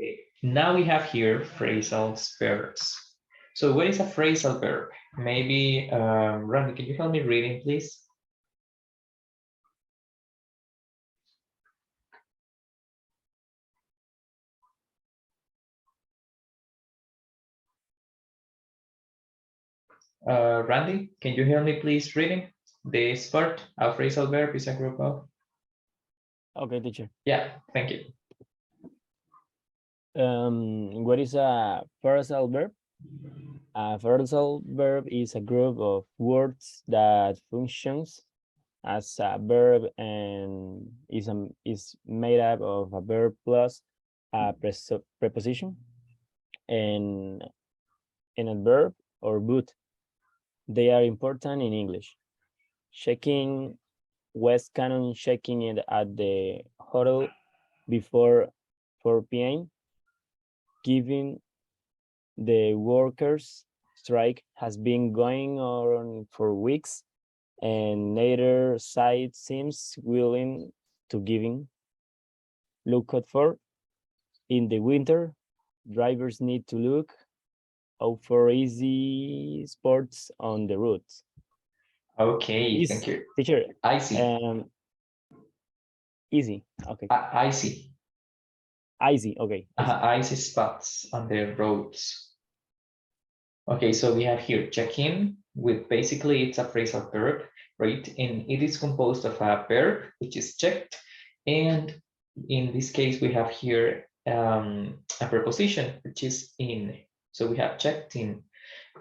Okay. Now we have here phrasal verbs. So what is a phrasal verb? Maybe, Randy, can you help me reading, please? Randy, can you help me please reading this part? A phrasal verb is a group of. Okay, teacher. Yeah, thank you. What is a phrasal verb? A phrasal verb is a group of words that functions as a verb and is made up of a verb plus a preposition and an adverb or boot. They are important in English. Checking West Cannon checking it at the hotel before 4 p.m. Given the workers' strike has been going on for weeks, and neither side seems willing to give in. Look out for in the winter, drivers need to look out for easy spots on the roads. Okay, thank you. Teacher, I see. Easy. Okay. I see. Icy. Okay. Icy spots on the roads. Okay, so we have here check-in with basically it's a phrasal verb, right? And it is composed of a verb, which is checked. And in this case, we have here a preposition, which is in. So we have checked in.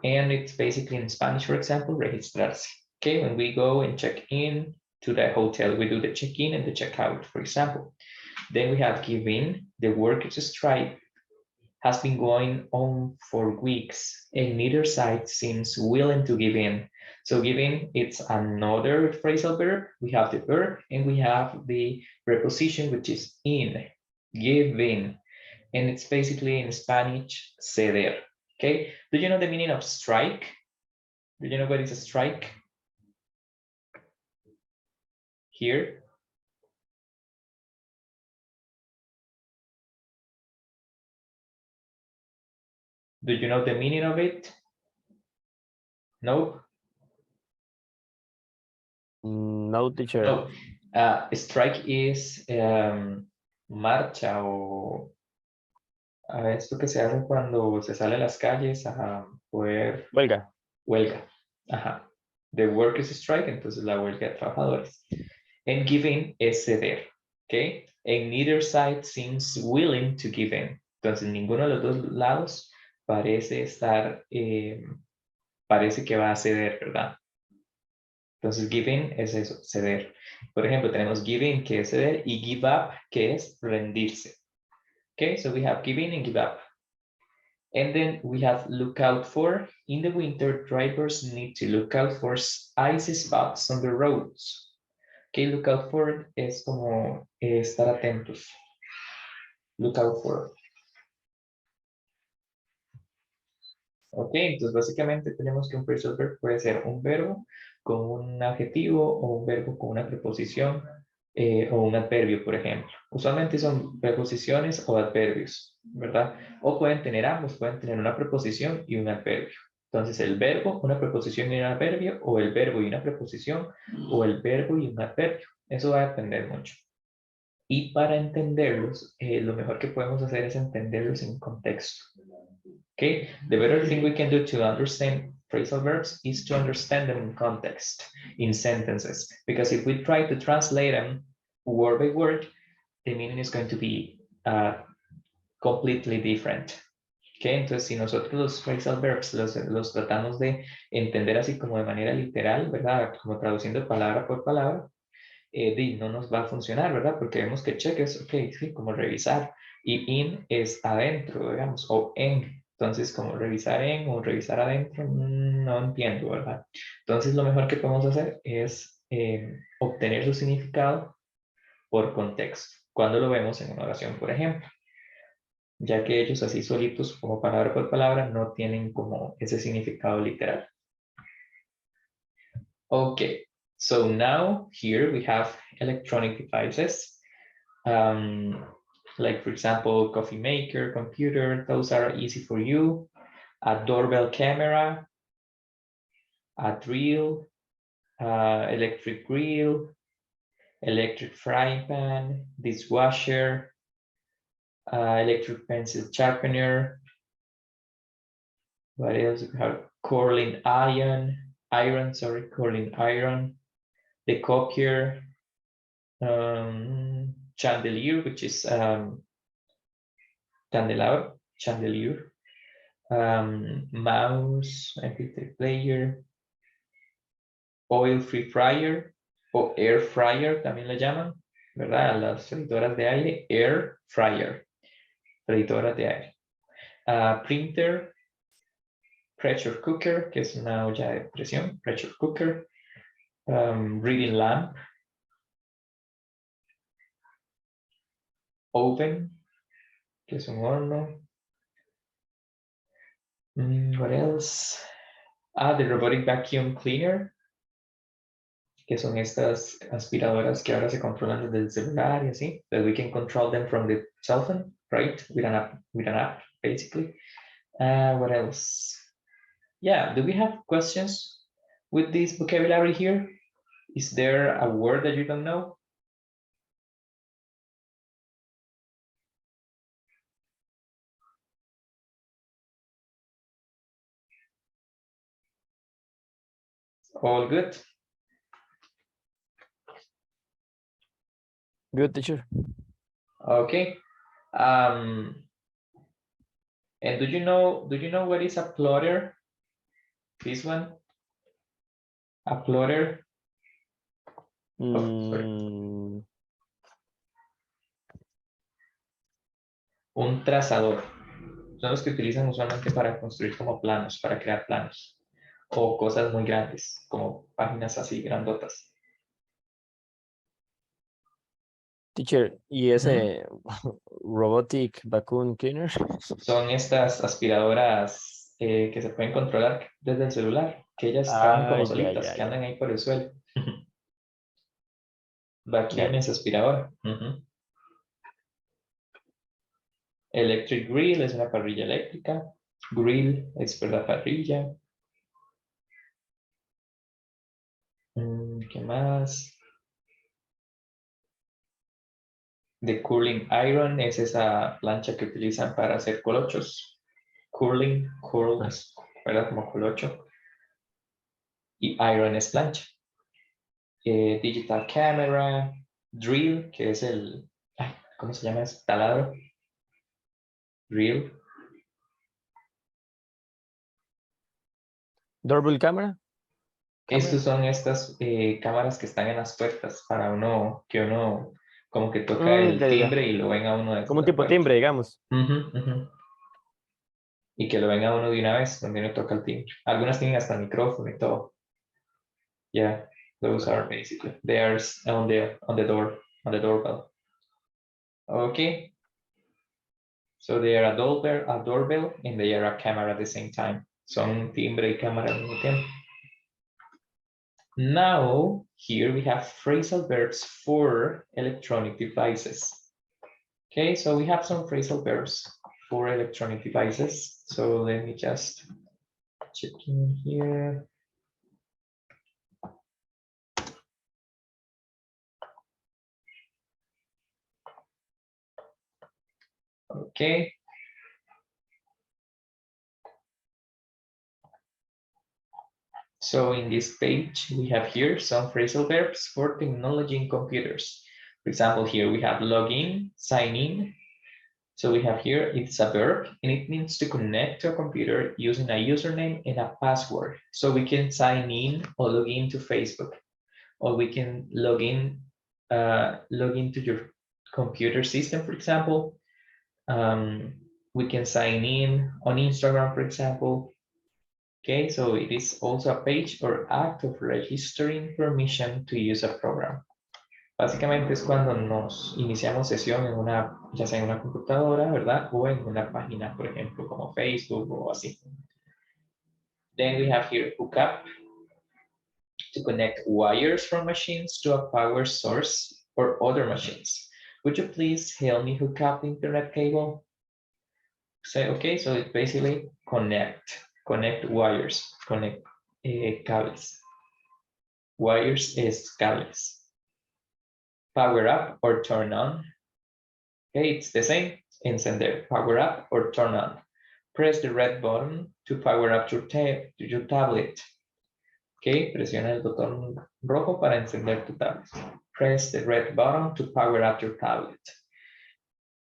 And it's basically in Spanish, for example, registrarse. Okay, when we go and check in to the hotel, we do the check-in and the check-out, for example. Then we have give in, the workers' strike has been going on for weeks and neither side seems willing to give in. So give in, it's another phrasal verb. We have the verb and we have the preposition, which is in, give in. And it's basically in Spanish, ceder. Okay, do you know the meaning of strike? Do you know what is a strike? Here. Do you know the meaning of it? No? No, teacher. No. Strike is marcha o esto que se hace cuando se sale a las calles a poder... Huelga. Huelga. Ajá. The workers strike, entonces la huelga de trabajadores. And give in es ceder. ¿Ok? And neither side seems willing to give in. Entonces ninguno de los dos lados parece estar, parece que va a ceder, ¿verdad? Entonces, give in es eso, ceder. Por ejemplo, tenemos give in, que es ceder, y give up, que es rendirse. Okay, so we have give in and give up. And then we have look out for. In the winter, drivers need to look out for icy spots on the roads. Okay, look out for es como estar atentos. Look out for. Ok, entonces básicamente tenemos que un phrasal verb puede ser un verbo con un adjetivo o un verbo con una preposición o un adverbio, por ejemplo. Usualmente son preposiciones o adverbios, ¿verdad? O pueden tener ambos, pueden tener una preposición y un adverbio. Entonces el verbo, una preposición y un adverbio, o el verbo y una preposición, o el verbo y un adverbio. Eso va a depender mucho. Y para entenderlos, lo mejor que podemos hacer es entenderlos en contexto. Okay, the better thing we can do to understand phrasal verbs is to understand them in context, in sentences. Because if we try to translate them word by word, the meaning is going to be completely different. Okay, entonces si nosotros los phrasal verbs los tratamos de entender así como de manera literal, ¿verdad? Como traduciendo palabra por palabra, no nos va a funcionar, ¿verdad? Porque vemos que check es, ok, sí, como revisar. Y in es adentro, digamos, o en. Entonces, como revisar en o revisar adentro, no entiendo, ¿verdad? Entonces, lo mejor que podemos hacer es obtener su significado por contexto. Cuando lo vemos en una oración, por ejemplo. Ya que ellos así solitos, como palabra por palabra, no tienen como ese significado literal. Okay, so now here we have electronic devices. like for example, coffee maker, computer, those are easy for you. A doorbell camera, a drill, electric grill, electric frying pan, dishwasher, electric pencil sharpener. What else? We have curling curling iron, the copier, chandelier, which is chandelier, mouse, MP3 player, oil-free fryer o air fryer, también le llaman, ¿verdad? Las freidoras de aire, air fryer, freidoras de aire. Printer, pressure cooker, que es una olla de presión, pressure cooker, reading lamp, oven, que es un horno. What else? The robotic vacuum cleaner, que son estas aspiradoras que ahora se controlan desde el celular y así, that we can control them from the cell phone, right? With an app, basically. What else? Yeah, do we have questions with this vocabulary here? Is there a word that you don't know? All good? Good, teacher. Okay. And do you know what is a plotter? This one? A plotter? Oh, sorry. Un trazador. Son los que utilizan usualmente para construir como planos, para crear planos. O cosas muy grandes, como páginas así grandotas. Teacher, ¿y ese robotic vacuum cleaner? Son estas aspiradoras que se pueden controlar desde el celular, que ellas trabajan como solitas, que Ya. andan ahí por el suelo. Ya, Vacuum ya. es aspiradora. Electric grill es una parrilla eléctrica. Grill es por la parrilla. ¿Qué más? The curling iron es esa plancha que utilizan para hacer colochos. Curling, curl es, ¿verdad? Como colocho. Y iron es plancha. Digital camera, drill, que es el, ¿cómo se llama eso? Taladro. Drill. Doorbell camera. Estos son estas cámaras que están en las puertas para uno, que uno como que toca el Ya. timbre y lo ven a uno desde Como un la tipo puerta. timbre, digamos. Y que lo ven a uno de una vez cuando uno toca el timbre. Algunas tienen hasta micrófono y todo. Yeah, those are basically, they are on the door, on the doorbell. Okay. So they are a doorbell, and they are a camera at the same time. Son timbre y cámara al mismo tiempo. Now, here we have phrasal verbs for electronic devices. Okay, so we have some phrasal verbs for electronic devices. So let me just check in here. Okay. So in this page, we have here some phrasal verbs for technology in computers. For example, here we have login, sign in. So we have here, it's a verb, and it means to connect to a computer using a username and a password. So we can sign in or log into Facebook, or we can log into your computer system, for example. We can sign in on Instagram, for example. Okay, so it is also a page or act of registering permission to use a program. Básicamente es cuando nos iniciamos sesión en una, ya sea en una computadora, ¿verdad? O en una página, por ejemplo, como Facebook o así. Then we have here hookup, to connect wires from machines to a power source or other machines. Would you please help me hook up the internet cable? Say, okay, so it's basically connect wires, connect cables. Wires is cables. Power up or turn on. Okay, it's the same. Encender, power up or turn on. Press the red button to power up your tablet. Okay, presiona el botón rojo para encender tu tablet. Press the red button to power up your tablet.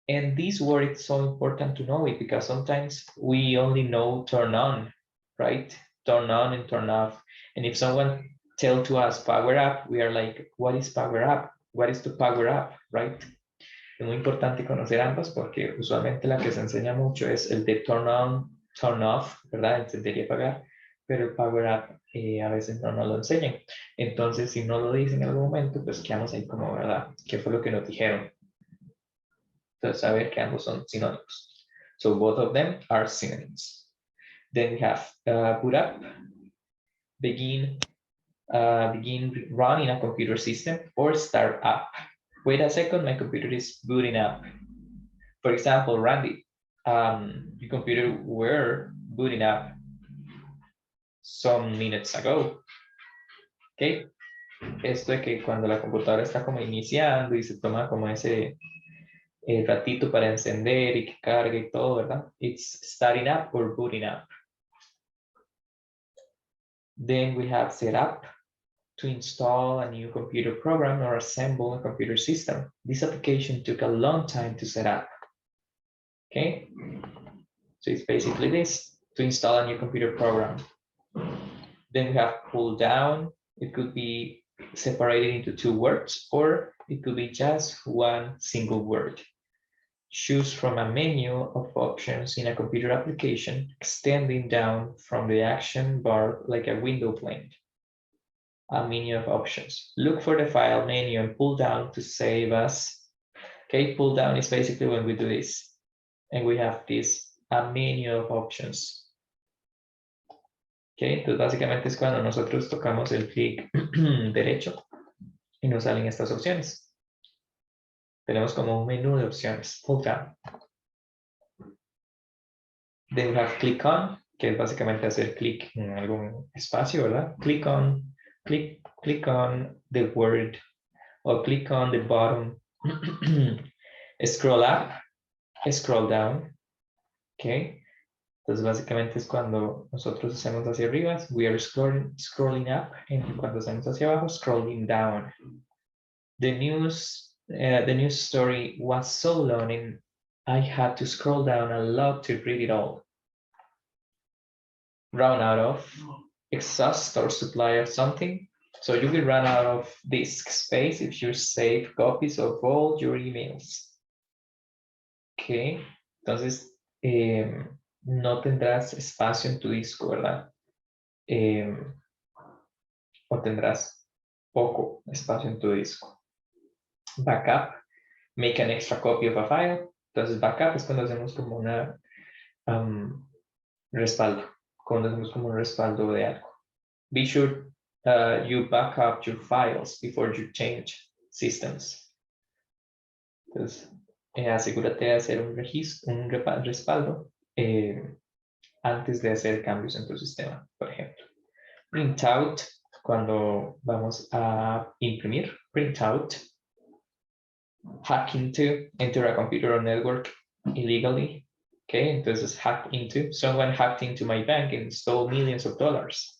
And this word is so important to know it because sometimes we only know turn on, right? Turn on and turn off. And if someone tell to us power up, we are like, what is power up? What is to power up, right? Es muy importante conocer ambas porque usualmente la que se enseña mucho es el de turn on, turn off, ¿verdad? Encender y apagar, pero el power up a veces no nos lo enseñan. Entonces, si no lo dicen en algún momento, pues quedamos ahí como, ¿verdad? ¿Qué fue lo que nos dijeron? Entonces, saber que ambos son sinónimos. So both of them are synonyms. Then we have boot up, begin running a computer system, or start up. Wait a second, my computer is booting up. For example, Randy, your computer were booting up some minutes ago. Okay, esto de que cuando la computadora está como iniciando y se toma como ese ratito para encender y que cargue y todo, ¿verdad? It's starting up or booting up. Then we have set up, to install a new computer program or assemble a computer system. This application took a long time to set up. Okay, so it's basically this, to install a new computer program. Then we have pull down. It could be separated into two words, or it could be just one single word. Choose from a menu of options in a computer application, extending down from the action bar like a window pane. A menu of options. Look for the file menu and pull down to save us. Okay, pull down is basically when we do this. And we have this, a menu of options. Okay, entonces básicamente es cuando nosotros tocamos el clic derecho y nos salen estas opciones. Tenemos como un menú de opciones, pull down. Then we have click on, que es básicamente hacer clic en algún espacio, ¿verdad? Click on the word, or click on the bottom. Scroll up, scroll down. Okay. Entonces básicamente es cuando nosotros hacemos hacia arriba, we are scrolling up, y cuando hacemos hacia abajo, scrolling down. The news story was so long and I had to scroll down a lot to read it all. Run out of, exhaust or supply of something. So you will run out of disk space if you save copies of all your emails. Ok, entonces no tendrás espacio en tu disco, ¿verdad? O tendrás poco espacio en tu disco. Backup, make an extra copy of a file. Entonces backup es cuando hacemos como una respaldo, cuando hacemos como un respaldo de algo. Be sure you back up your files before you change systems. Entonces, asegúrate de hacer un registro, un respaldo antes de hacer cambios en tu sistema, por ejemplo. Print out, cuando vamos a imprimir, print out. Hack into, enter a computer or network illegally. Okay, entonces hack into, someone hacked into my bank and stole millions of dollars.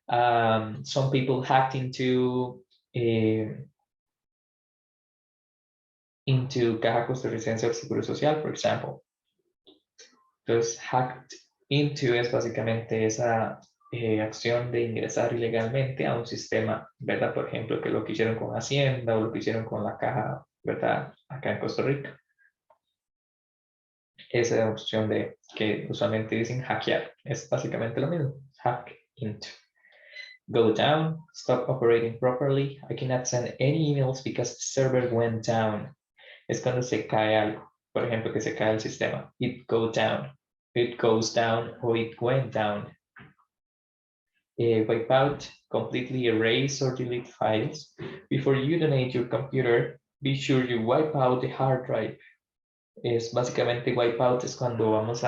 Some people hacked into Caja Costarricense del Seguro Social, for example. Entonces, hacked into es básicamente esa acción de ingresar ilegalmente a un sistema, ¿verdad? Por ejemplo, que lo que hicieron con Hacienda o lo que hicieron con la caja, ¿verdad? Acá en Costa Rica. Esa opción de que usualmente dicen hackear es básicamente lo mismo, hack into. Go down, stop operating properly. I cannot send any emails because the server went down. Es cuando se cae algo, por ejemplo, que se cae el sistema. It goes down, or it went down. Wipe out, completely erase or delete files. Before you donate your computer, be sure you wipe out the hard drive. Es básicamente wipe out es cuando vamos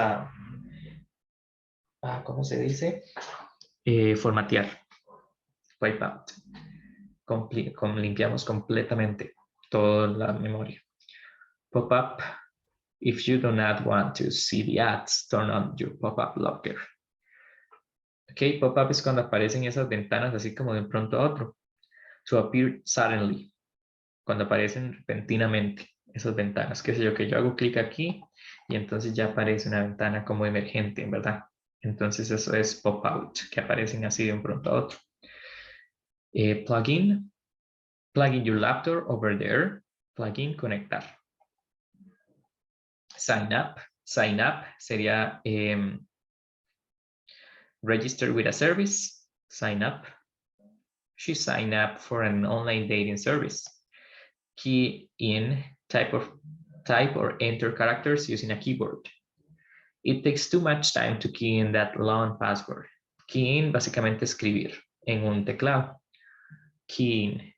¿cómo se dice? Formatear. Wipe out. Limpiamos completamente toda la memoria. Pop-up. If you do not want to see the ads, turn on your pop-up blocker. Ok, pop-up es cuando aparecen esas ventanas así como de un pronto a otro. To appear suddenly. Cuando aparecen repentinamente esas ventanas. Qué sé yo, que yo hago clic aquí y entonces ya aparece una ventana como emergente, ¿verdad? Entonces eso es pop-out, que aparecen así de un pronto a otro. Plugin. Plug in your laptop over there. Plugin, conectar. Sign up. Sign up sería register with a service. Sign up. She signed up for an online dating service. Key in type or enter characters using a keyboard. It takes too much time to key in that long password. Key in, básicamente escribir en un teclado. Key in.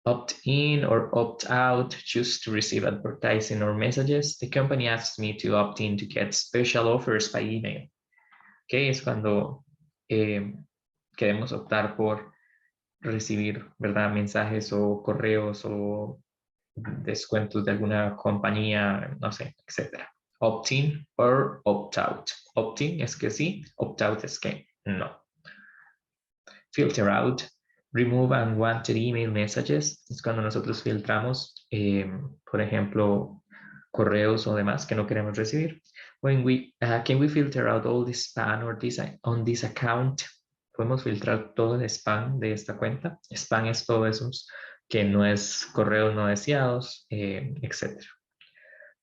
Opt in or opt out, choose to receive advertising or messages. The company asks me to opt in to get special offers by email. Okay, es cuando queremos optar por recibir, ¿verdad? Mensajes o correos o descuentos de alguna compañía, no sé, etcétera. Opt-in or opt-out. Opt-in es que sí, opt-out es que no. Filter out. Remove unwanted email messages. Es cuando nosotros filtramos, por ejemplo, correos o demás que no queremos recibir. When can we filter out all the spam or on this account? Podemos filtrar todo el spam de esta cuenta. Spam es todo eso que no es correos no deseados, etc.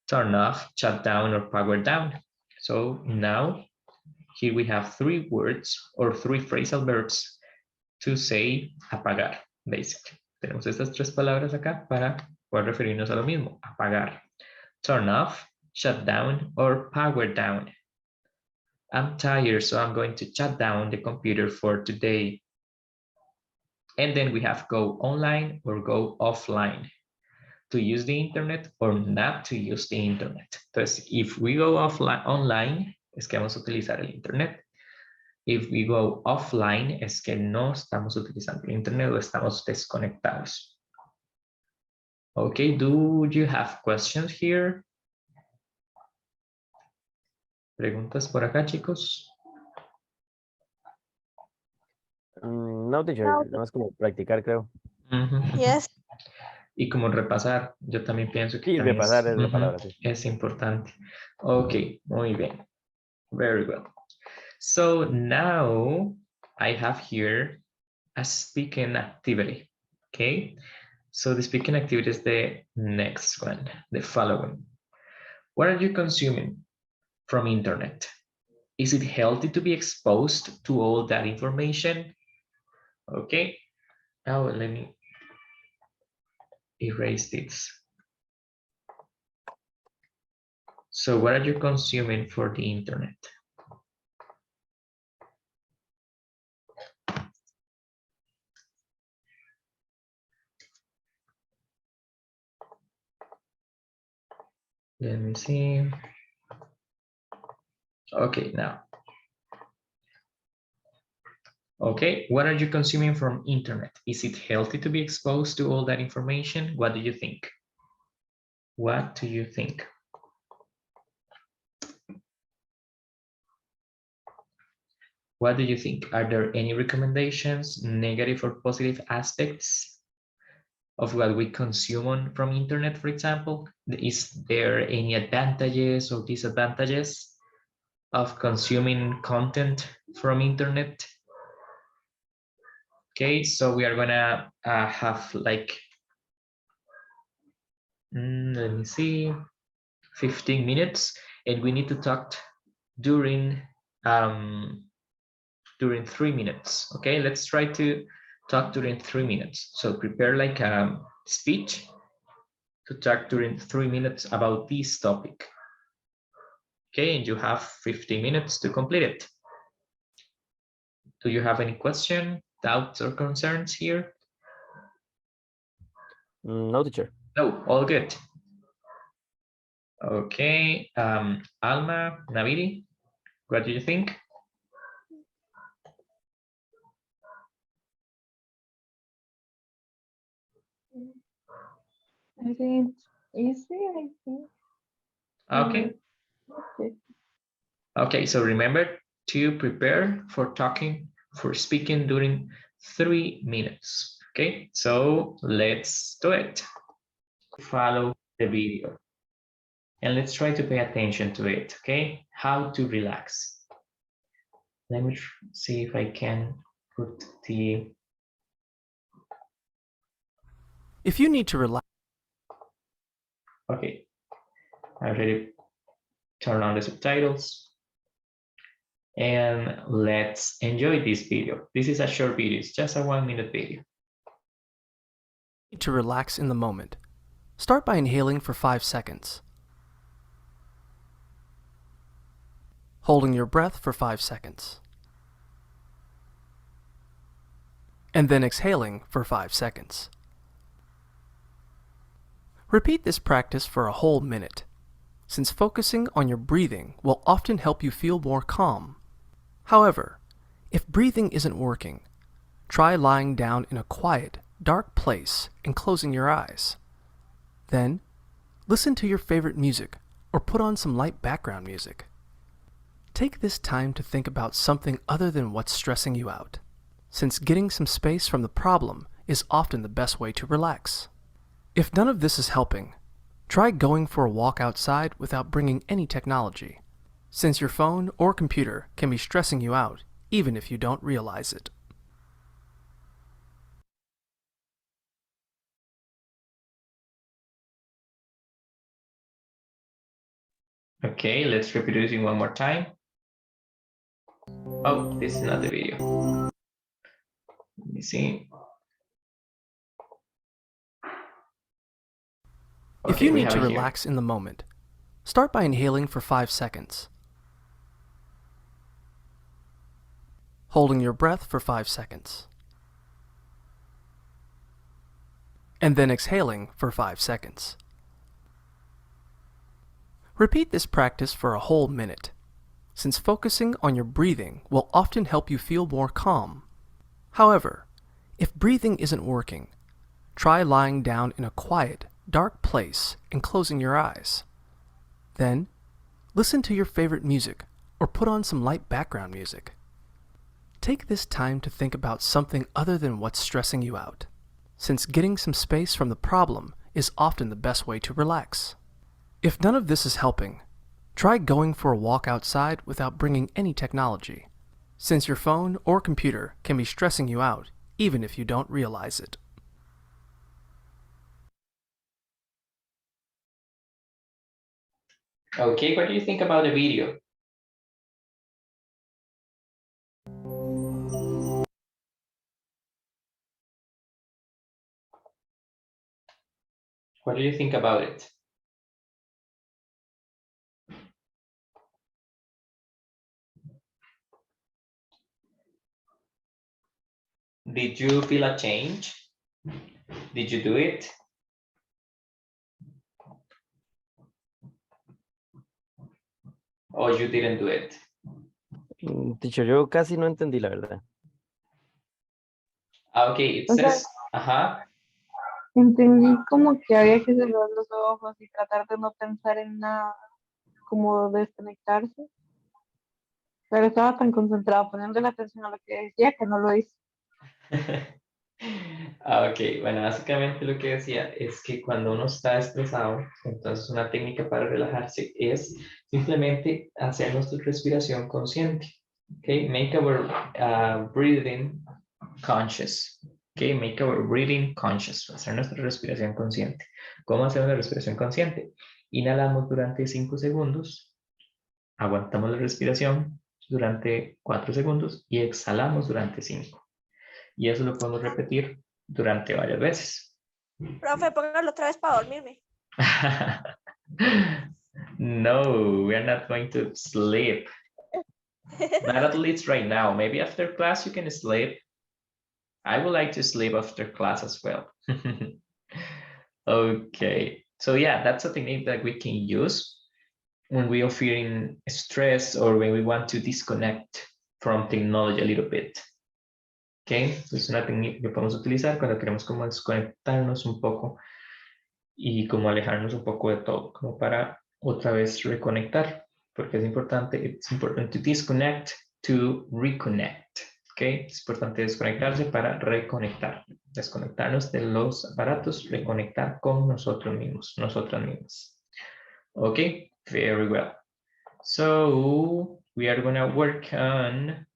Turn off, shut down, or power down. So now, here we have 3 words or 3 phrasal verbs to say apagar, basically. Tenemos estas 3 palabras acá para poder referirnos a lo mismo, apagar. Turn off, shut down, or power down. I'm tired, so I'm going to shut down the computer for today. And then we have go online or go offline. To use the internet or not to use the internet. Entonces, if we go online, es que vamos a utilizar el internet. If we go offline, es que no estamos utilizando el internet o estamos desconectados. Okay, do you have questions here? ¿Preguntas por acá, chicos? No, teacher, No. nada más como practicar, creo. Yes. Y como repasar, yo también pienso que Sí, también repasar es la palabra, sí. es importante. Ok, muy bien. Very well. So now I have here a speaking activity. Okay, so the speaking activity is the next one, the following. What are you consuming from internet? Is it healthy to be exposed to all that information? Okay, now let me erase this. So what are you consuming for the internet? Let me see. Okay, now. Okay, what are you consuming from internet? Is it healthy to be exposed to all that information? What do you think? What do you think? What do you think? Are there any recommendations, negative or positive aspects of what we consume from internet, for example? Is there any advantages or disadvantages of consuming content from internet? Okay, so we are gonna have like, let me see, 15 minutes, and we need to talk during 3 minutes. Okay, let's try to talk during 3 minutes. So prepare like a speech to talk during 3 minutes about this topic. Okay, and you have 15 minutes to complete it. Do you have any question, doubts, or concerns here? No, teacher. No, all good. Okay, Alma, Naviri, what do you think? I think it's easy, I think. Okay. Okay. Okay, so remember to prepare for talking, for speaking during 3 minutes. Okay, so let's do it. Follow the video and let's try to pay attention to it. Okay, how to relax. Let me see if I can put the. If you need to relax. Okay, I already turned on the subtitles. And let's enjoy this video. This is a short video, it's just a 1-minute video. To relax in the moment. Start by inhaling for 5 seconds. Holding your breath for 5 seconds. And then exhaling for 5 seconds. Repeat this practice for a whole minute, since focusing on your breathing will often help you feel more calm. However, if breathing isn't working, try lying down in a quiet, dark place and closing your eyes. Then, listen to your favorite music or put on some light background music. Take this time to think about something other than what's stressing you out, since getting some space from the problem is often the best way to relax. If none of this is helping, try going for a walk outside without bringing any technology, since your phone or computer can be stressing you out even if you don't realize it. Okay, let's reproduce it one more time. Oh, this is not the video. Let me see. If Okay, you we need have to it here. relax in the moment, start by inhaling for 5 seconds. Holding your breath for 5 seconds. And then exhaling for 5 seconds. Repeat this practice for a whole minute, since focusing on your breathing will often help you feel more calm. However, if breathing isn't working, try lying down in a quiet, dark place and closing your eyes. Then, listen to your favorite music or put on some light background music. Take this time to think about something other than what's stressing you out, since getting some space from the problem is often the best way to relax. If none of this is helping, try going for a walk outside without bringing any technology, since your phone or computer can be stressing you out even if you don't realize it. Okay, what do you think about the video? What do you think about it? Did you feel a change? Did you do it? Or you didn't do it? Teacher, yo casi no entendí la verdad. Okay, it O sea, says, entendí como que había que cerrar los ojos y tratar de no pensar en nada, como desconectarse. Pero estaba tan concentrado poniendo la atención a lo que decía que no lo hice. Ok, bueno, básicamente lo que decía es que cuando uno está estresado, entonces una técnica para relajarse es simplemente hacer nuestra respiración consciente. Okay, make our breathing conscious. Okay, make our breathing conscious, hacer nuestra respiración consciente. ¿Cómo hacer una respiración consciente? Inhalamos durante 5 segundos, aguantamos la respiración durante 4 segundos y exhalamos durante 5. Y eso lo podemos repetir durante varias veces. Profe, póngalo otra vez para dormirme. No, we are not going to sleep. Not at least right now. Maybe after class you can sleep. I would like to sleep after class as well. Okay, so yeah, that's a technique that we can use when we are feeling stress or when we want to disconnect from technology a little bit. Okay, es una técnica que podemos utilizar cuando queremos como desconectarnos un poco y como alejarnos un poco de todo, como para otra vez reconectar, porque es importante, it's important to disconnect to reconnect. Okay, es importante desconectarse para reconectar, desconectarnos de los aparatos, reconectar con nosotros mismos, nosotras mismas. Okay, very well. So we are going to work on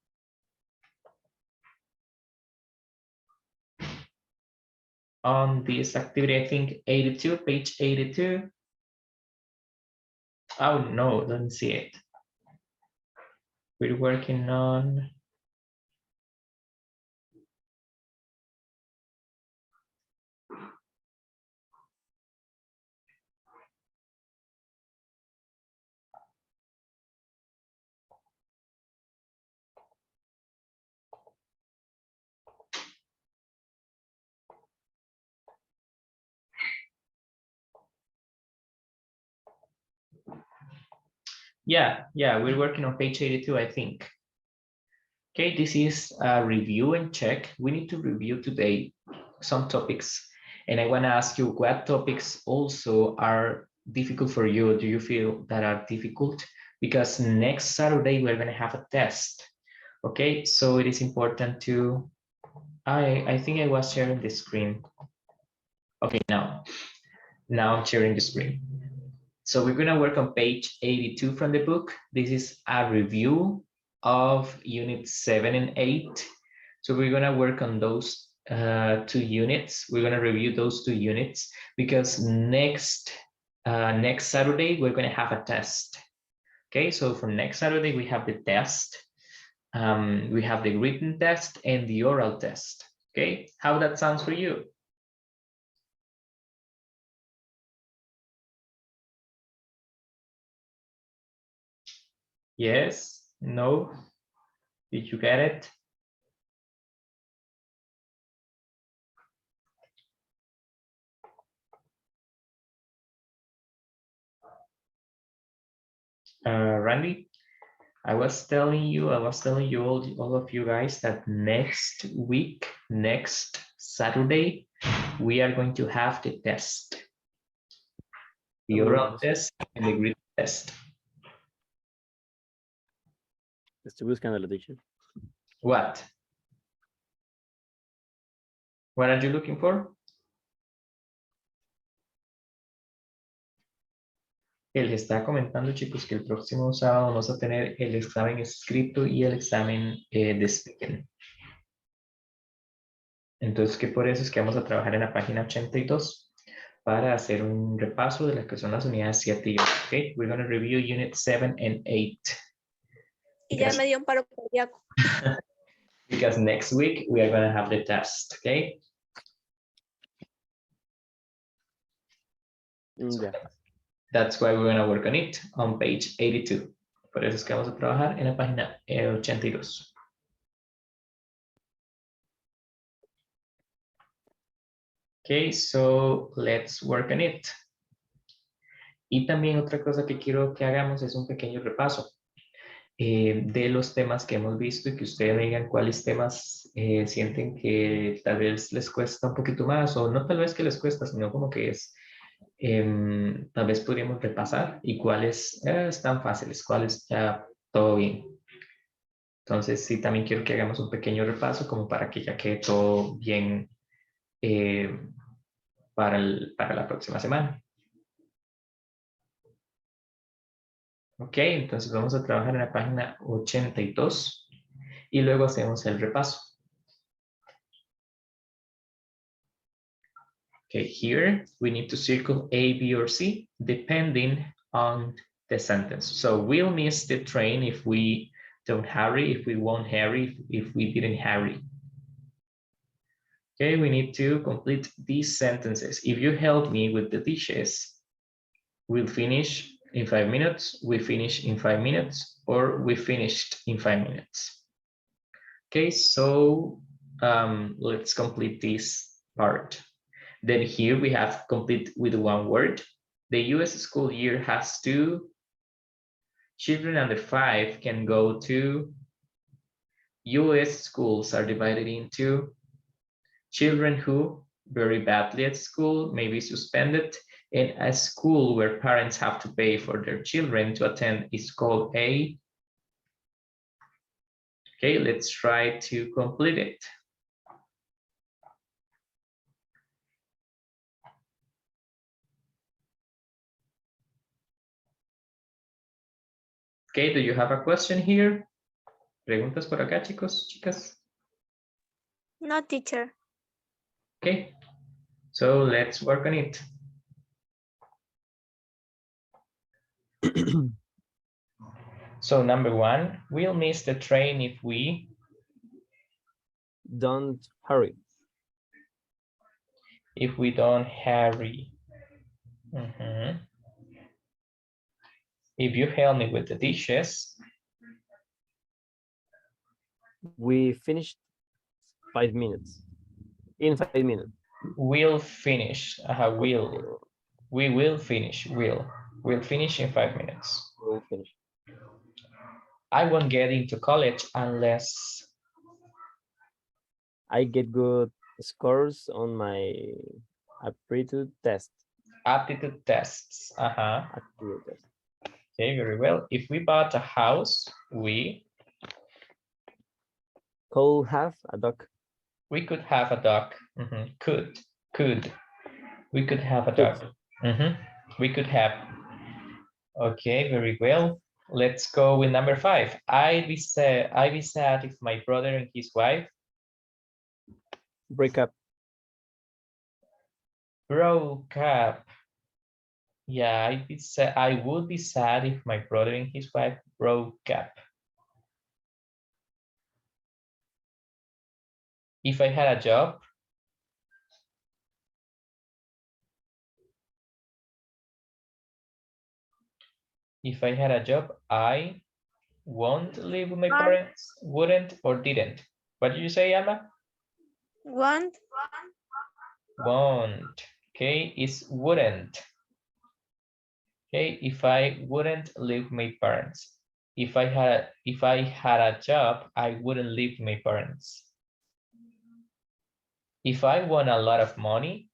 this activity, I think 82, page 82. Oh no, don't see it. We're working on yeah, we're working on page 82, I think. Okay, this is a review and check. We need to review today some topics, and I want to ask you what topics also are difficult for you. Do you feel that are difficult? Because next Saturday we're going to have a test. Okay, so it is important to, I think I was sharing the screen. Okay, now I'm sharing the screen. So we're going to work on page 82 from the book. This is a review of units 7 and 8. So we're going to work on those 2 units. We're going to review those 2 units because next Saturday, we're going to have a test. Okay, so for next Saturday, we have the test. We have the written test and the oral test. Okay, how that sounds for you? Yes, no, did you get it? Randy, I was telling you all of you guys that next week, next Saturday, we are going to have the test, the oral test and the written test. Estoy buscando la teacher. What? What are you looking for? Él está comentando, chicos, que el próximo sábado vamos a tener el examen escrito y el examen de speaking. Entonces, que por eso es que vamos a trabajar en la página 82 para hacer un repaso de las que son las unidades 7 y 8. Okay, we're going to review unit 7 and 8. Y ya me dio un paro cardíaco. Because next week we are going to have the test, okay? Yeah. That's why we're going to work on it on page 82. Por eso es que vamos a trabajar en la página 82. Okay, so let's work on it. Y también otra cosa que quiero que hagamos es un pequeño repaso de los temas que hemos visto y que ustedes digan cuáles temas sienten que tal vez les cuesta un poquito más o no tal vez que les cuesta, sino como que es, tal vez podríamos repasar y cuáles están fáciles, cuáles ya todo bien. Entonces sí, también quiero que hagamos un pequeño repaso como para que ya quede todo bien para la próxima semana. Ok, entonces vamos a trabajar en la página 82 y luego hacemos el repaso. Okay, here we need to circle A, B, or C depending on the sentence. So we'll miss the train if we don't hurry, if we won't hurry, if we didn't hurry. Okay, we need to complete these sentences. If you help me with the dishes, we'll finish in 5 minutes, we finish in 5 minutes, or we finished in 5 minutes. Okay, so let's complete this part. Then here we have complete with one word. The US school year has two. Children under 5 can go to. US schools are divided into. Children who very badly at school may be suspended, and a school where parents have to pay for their children to attend is called a. Okay, let's try to complete it. Okay, do you have a question here? ¿Preguntas por acá, chicos, chicas? No, teacher. Okay, so let's work on it. So number 1, we'll miss the train if we Don't hurry. don't hurry. If you help me with the dishes, We finished 5 minutes. In 5 minutes. we'll finish. We will finish. We'll finish in 5 minutes. We'll finish. I won't get into college unless I get good scores on my aptitude test. aptitude tests. Aptitude test. Okay, very well. If we bought a house, we Could have a dog. could have a dog. Could. We could have a dog. We could have. Okay, very well. Let's go with number 5. I'd be sad if my brother and his wife Break up. broke up. Yeah, I would be sad if my brother and his wife broke up. If I had a job, I won't live with my parents, wouldn't or didn't. What did you say, Emma? Want. Won't. Okay, is wouldn't. Okay, if I wouldn't live with my parents. If I had a job, I wouldn't live with my parents. If I won a lot of money,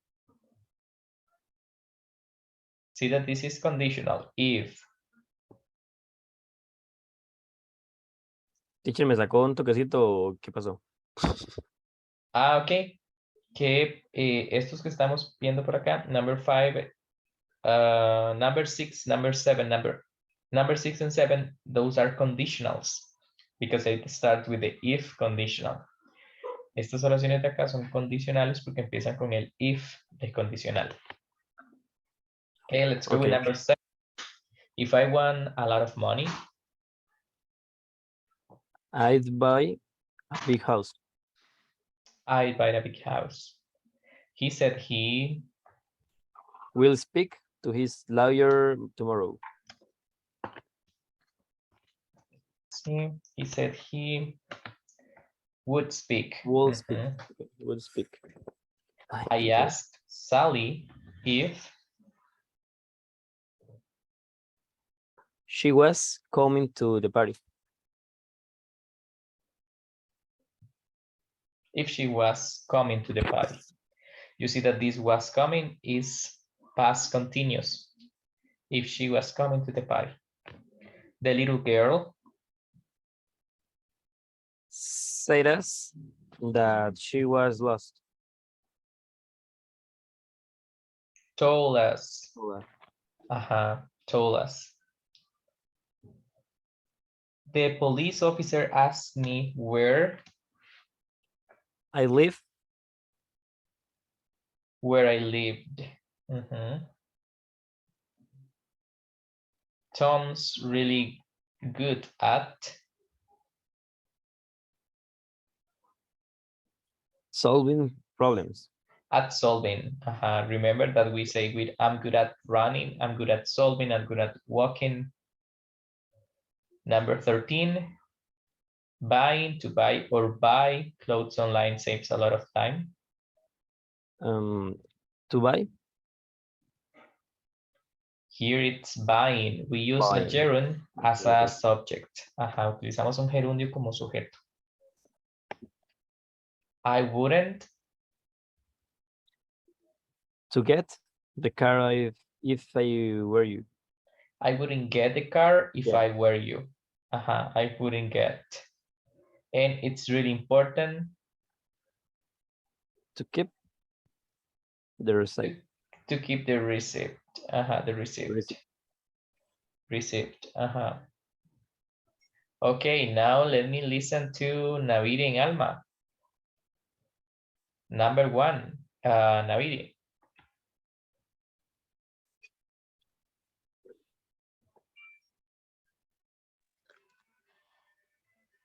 see that this is conditional. If. Teacher, ¿me sacó un toquecito? ¿Qué pasó? Ok. Que estos que estamos viendo por acá, number 5, number 6, number 7, number 6 and 7, those are conditionals because they start with the if conditional. Estas oraciones de acá son condicionales porque empiezan con el if de condicional. Okay, let's go with number 7. If I won a lot of money, I'd buy a big house. I'd buy a big house. He said he will speak to his lawyer tomorrow. See, he said he would speak. Will speak. Would speak. I asked Sally if she was coming to the party. If she was coming to the party. You see that this was coming is past continuous. If she was coming to the party. The little girl said us that she was lost. Told us. Told us. The police officer asked me where I live. Where I lived. Tom's really good at solving problems. At solving. Remember that we say with I'm good at running, I'm good at solving, I'm good at walking. Number 13, buying, to buy or buy clothes online saves a lot of time. To buy? Here it's buying. We use a Buying. gerund as Okay, a okay. subject. Ajá, utilizamos un gerundio como sujeto. I wouldn't. To get the car if I were you. I wouldn't get the car if Yeah. I were you. I wouldn't get. And it's really important To keep the receipt. to keep the receipt. The receipt. Receipt. Receipt. Okay, now let me listen to Naviri and Alma. Number 1, Naviri.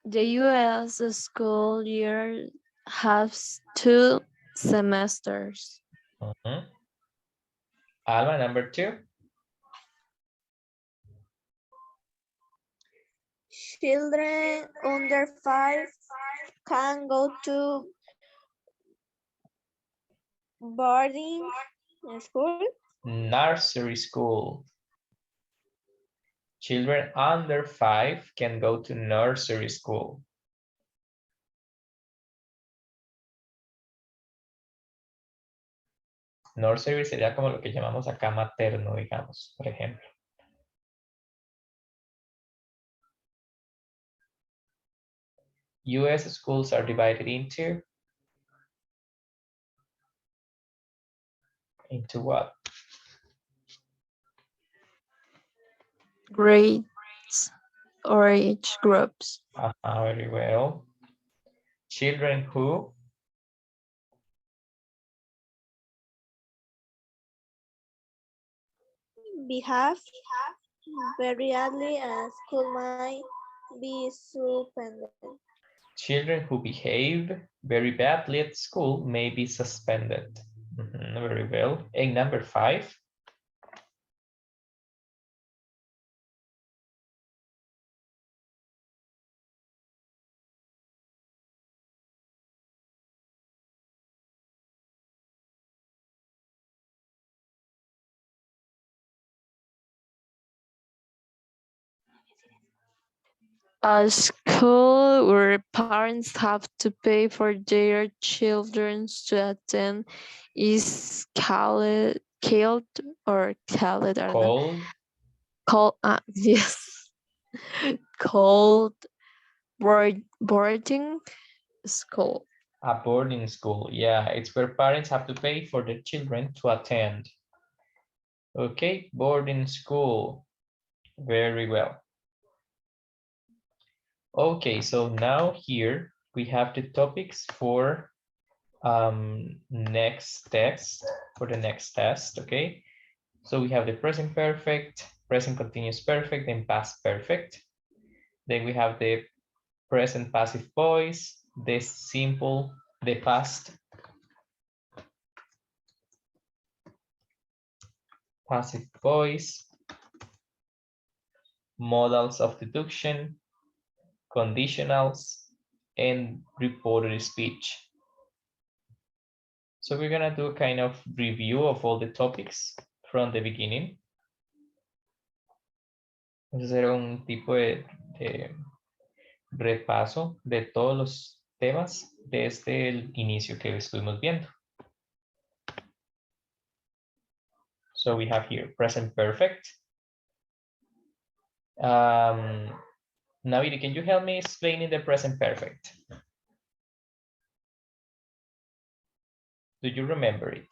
The U.S. school year has 2 semesters. Alma, number 2. Children under 5 can go to boarding school. Nursery school. Children under 5 can go to nursery school. Nursery sería como lo que llamamos acá materno, digamos, por ejemplo. US schools are divided into what? Grades or age groups. Very well. Children who Behave very badly and school might be suspended. Children who behave very badly at school may be suspended. Very well. And number 5. A school where parents have to pay for their children to attend is called or called, I don't know. Yes, called boarding school. A boarding school. Yeah, it's where parents have to pay for their children to attend. Okay, boarding school. Very well. Okay, so now here we have the topics for next test, okay? So we have the present perfect, present continuous perfect, and past perfect. Then we have the present passive voice, the simple, the past passive voice, modals of deduction, conditionals, and reported speech. So we're gonna do a kind of review of all the topics from the beginning. Vamos a hacer un tipo de repaso de todos los temas desde el inicio que estuvimos viendo. So we have here present perfect. Naviri, can you help me explaining the present perfect? Do you remember it?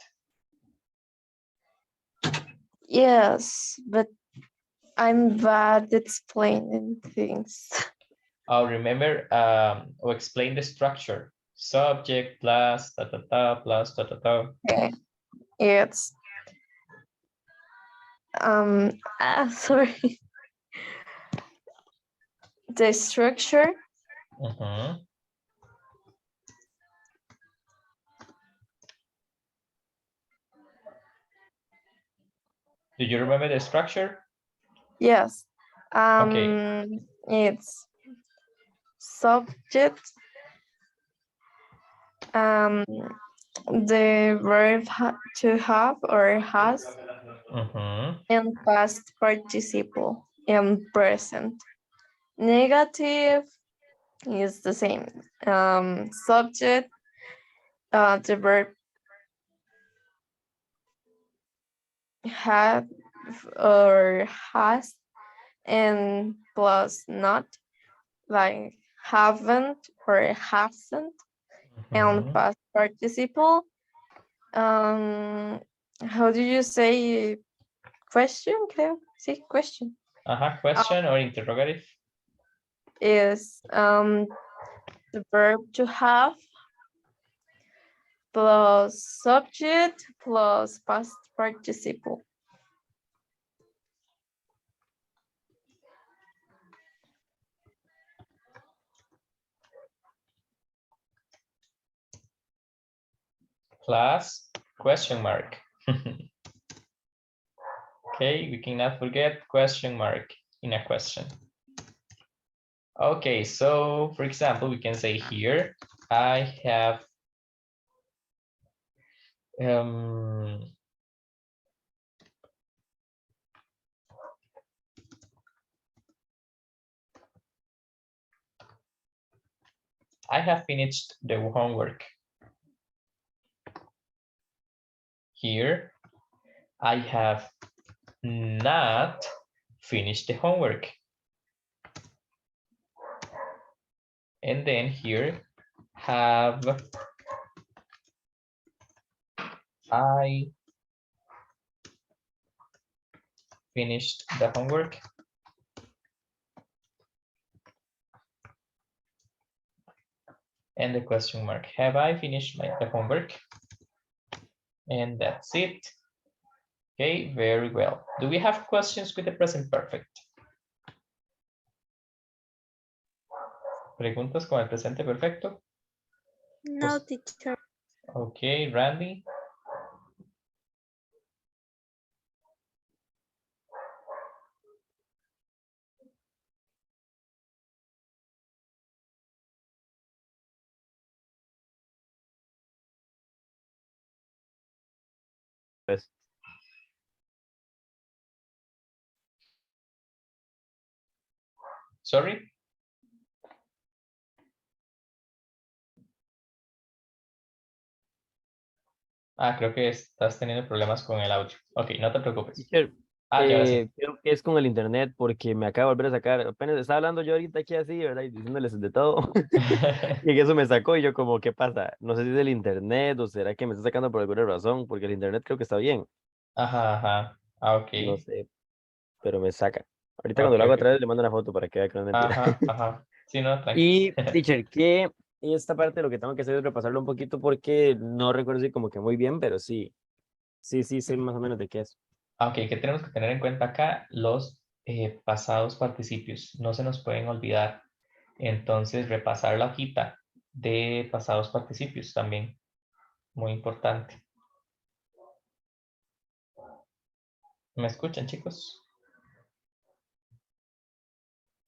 Yes, but I'm bad at explaining things. I'll remember or explain the structure. Subject plus ta ta ta plus ta ta ta. Okay. It's sorry. The structure. Do you remember the structure? Yes. Okay. It's subject, the verb to have or has and past participle and present. Negative is the same. Subject, the verb have or has and plus not, like haven't or hasn't, and past participle. How do you say question? Creo. Sí, question. Question or interrogative. Is the verb to have plus subject plus past participle. Plus question mark. Okay, we cannot forget question mark in a question. Okay, so for example, we can say here, I have finished the homework. Here, I have not finished the homework. And then here, have I finished the homework? And the question mark. Have I finished the homework? And that's it. Okay, very well. Do we have questions with the present perfect? ¿Preguntas con el presente perfecto? No, teacher. Okay, Randy. Pues, Sorry. Creo que estás teniendo problemas con el audio. Ok, no te preocupes. teacher, Y ahora sí. creo que es con el internet porque me acabo de volver a sacar. Apenas estaba hablando yo ahorita aquí así, ¿verdad? Y diciéndoles de todo. Y en eso me sacó y yo como, ¿qué pasa? No sé si es el internet o será que me está sacando por alguna razón, porque el internet creo que está bien. Ajá. Ok. No sé, pero me saca. Ahorita Ok, cuando lo hago otra ok. vez le mando una foto para que vea que no es mentira. Ajá. Sí, no, tranqui. Y, teacher, que esta parte lo que tengo que hacer es repasarlo un poquito porque no recuerdo si como que muy bien, pero sí, sé más o menos de qué es. Ok, que tenemos que tener en cuenta acá los pasados participios. No se nos pueden olvidar. Entonces, repasar la hojita de pasados participios también. Muy importante. ¿Me escuchan, chicos?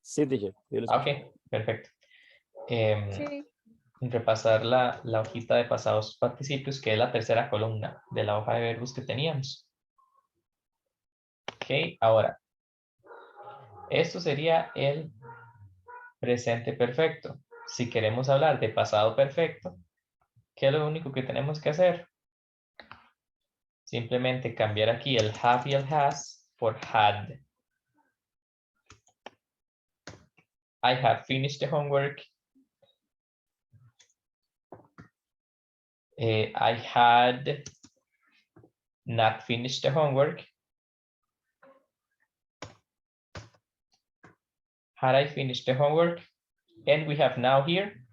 Sí, teacher, yo lo escucho. Ok, perfecto. Sí. Repasar la hojita de pasados participios, que es la tercera columna de la hoja de verbos que teníamos. Ok, ahora, esto sería el presente perfecto. Si queremos hablar de pasado perfecto, ¿qué es lo único que tenemos que hacer? Simplemente cambiar aquí el have y el has por had. I have finished the homework. I had not finished the homework. Had I finished the homework? And we have now here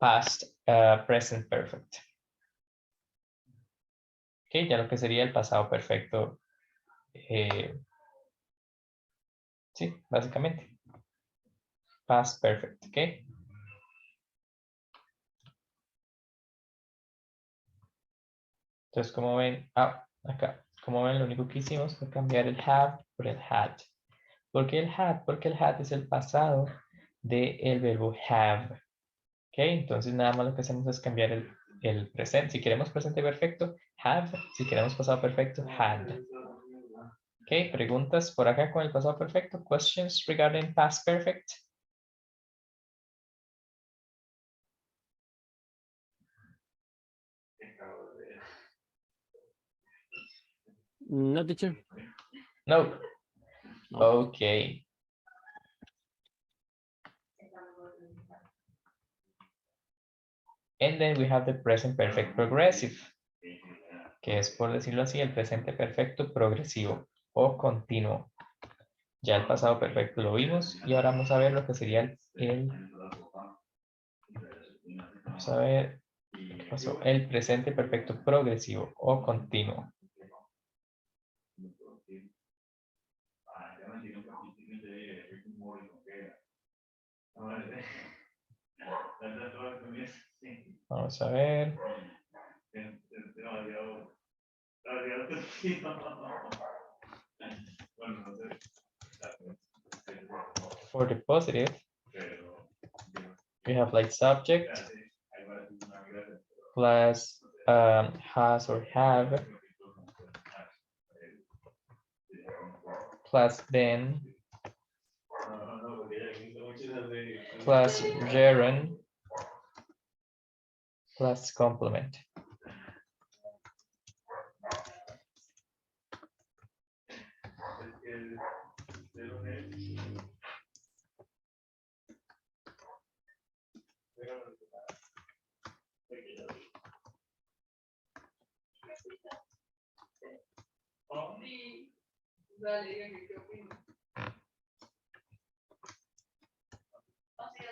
past present perfect. Ok, ya lo que sería el pasado perfecto. Sí, básicamente. Past perfect, ok. Entonces, como ven, acá, como ven, lo único que hicimos fue cambiar el have por el had. ¿Por qué el had? Porque el had es el pasado del verbo have. Ok, entonces nada más lo que hacemos es cambiar el presente. Si queremos presente perfecto, have. Si queremos pasado perfecto, had. Ok, preguntas por acá con el pasado perfecto. Questions regarding past perfect. No, teacher. No. No. Okay. And then we have the present perfect progressive, que es, por decirlo así, el presente perfecto progresivo o continuo. Ya el pasado perfecto lo vimos y ahora vamos a ver lo que sería vamos a ver qué pasó, el presente perfecto progresivo o continuo. Vamos a ver. For the positive, we have like subject plus has or have plus then plus gerund plus complement.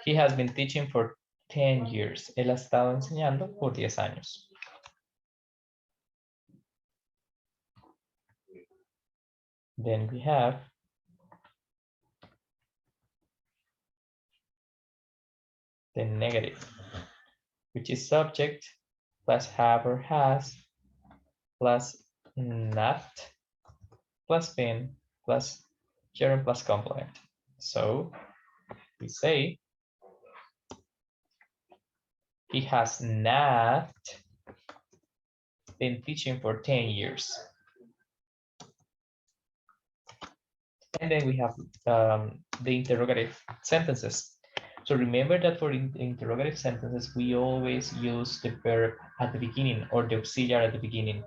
He has been teaching for 10 years. Él ha estado enseñando por 10 años. Then we have the negative, which is subject plus have or has plus not plus been plus gerund plus complement. So we say he has not been teaching for 10 years. And then we have the interrogative sentences. So remember that for interrogative sentences, we always use the verb at the beginning or the auxiliary at the beginning.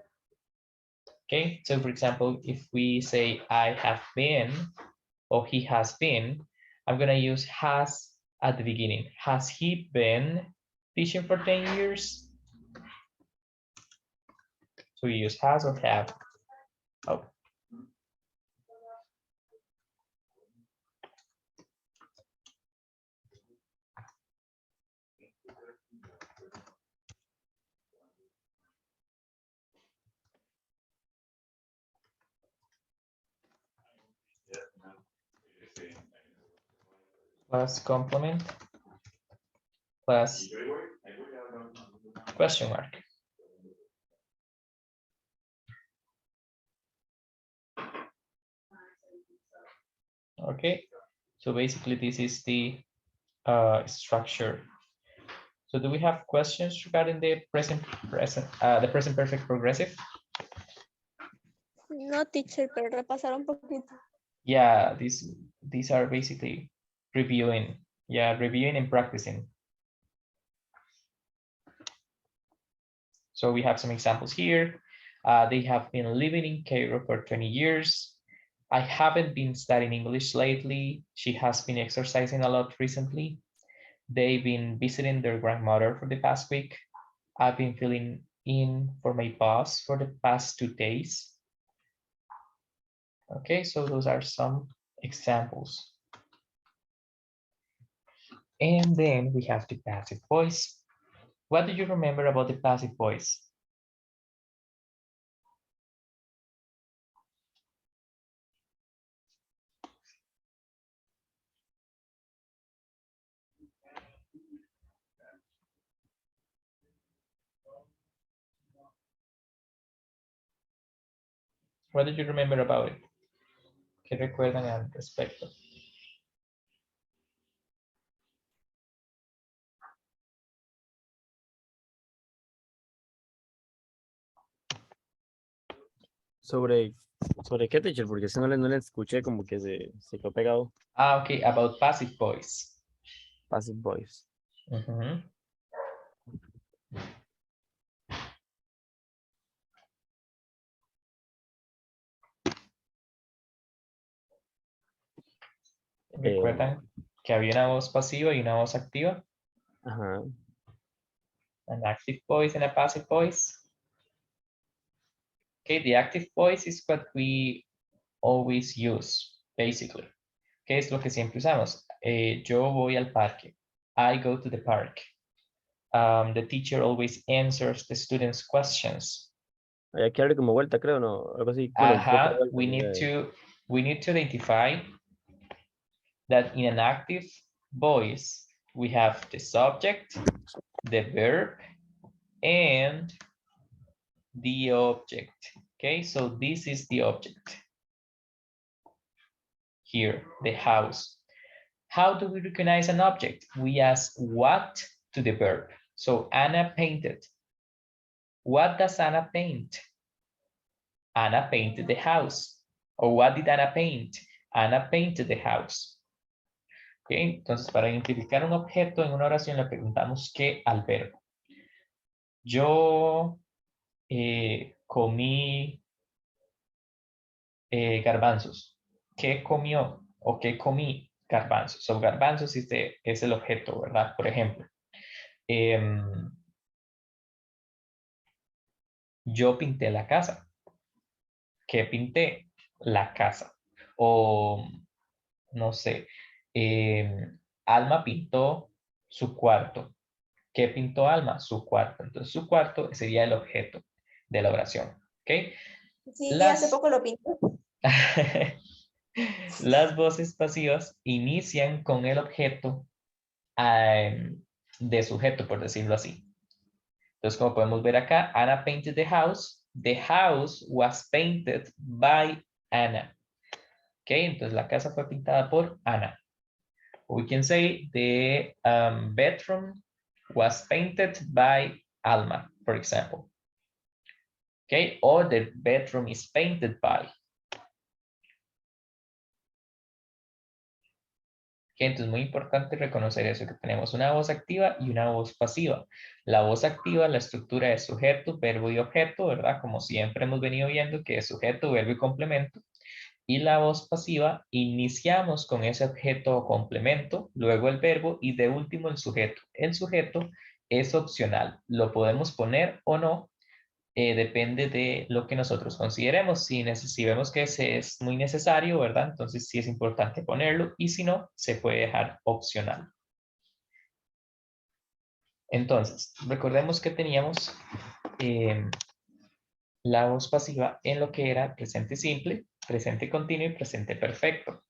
Okay, so for example, if we say I have been or he has been, I'm gonna use has at the beginning. Has he been teaching for 10 years? So we use has or have. Oh. Plus complement plus question mark. Okay, so basically this is the structure. So do we have questions regarding the present perfect progressive? No, teacher, pero repasar un poquito. Yeah, these are basically reviewing. Yeah, reviewing and practicing. So we have some examples here. They have been living in Cairo for 20 years. I haven't been studying English lately. She has been exercising a lot recently. They've been visiting their grandmother for the past week. I've been filling in for my boss for the past 2 days. Okay, so those are some examples. And then we have the passive voice. What do you remember about the passive voice? What did you remember about it? ¿Qué recuerdan al respecto? ¿Sobre qué, teacher? Porque si no le escuché, como que se quedó pegado. Ah, ok, about passive voice. Passive voice. Ujú. ¿Recuerdan que había una voz pasiva y una voz activa? Ajá. An active voice and a passive voice. Okay, the active voice is what we always use, basically. ¿Qué es lo que siempre usamos? Yo voy al parque. I go to the park. The teacher always answers the students' questions. Hay que darle como vuelta, creo, ¿no? Algo así. Bueno, un poco de Ajá, vuelta. we need to identify that in an active voice, we have the subject, the verb, and the object. Okay, so this is the object. Here, the house. How do we recognize an object? We ask what to the verb. So Anna painted. What does Anna paint? Anna painted the house. Or what did Anna paint? Anna painted the house. Okay, entonces para identificar un objeto en una oración le preguntamos qué al verbo. Yo comí garbanzos. ¿Qué comió? ¿O qué comí? Garbanzos. So garbanzos es el objeto, ¿verdad? Por ejemplo. Yo pinté la casa. ¿Qué pinté? La casa. O, no sé, Alma pintó su cuarto. ¿Qué pintó Alma? Su cuarto. Entonces, su cuarto sería el objeto de la oración. ¿Ok? Sí, hace poco lo pinté. Las voces pasivas inician con el objeto de sujeto, por decirlo así. Entonces, como podemos ver acá, Anna painted the house. The house was painted by Anna. Ok, entonces la casa fue pintada por Anna. We can say the bedroom was painted by Alma, for example. Okay, or the bedroom is painted by. Entonces es muy importante reconocer eso, que tenemos una voz activa y una voz pasiva. La voz activa, la estructura es sujeto, verbo y objeto, ¿verdad? Como siempre hemos venido viendo que es sujeto, verbo y complemento. Y la voz pasiva, iniciamos con ese objeto o complemento, luego el verbo y de último el sujeto. El sujeto es opcional, lo podemos poner o no, depende de lo que nosotros consideremos. Si vemos que ese es muy necesario, ¿verdad? Entonces sí es importante ponerlo y si no, se puede dejar opcional. Entonces, recordemos que teníamos la voz pasiva en lo que era presente simple, presente continuo y presente perfecto.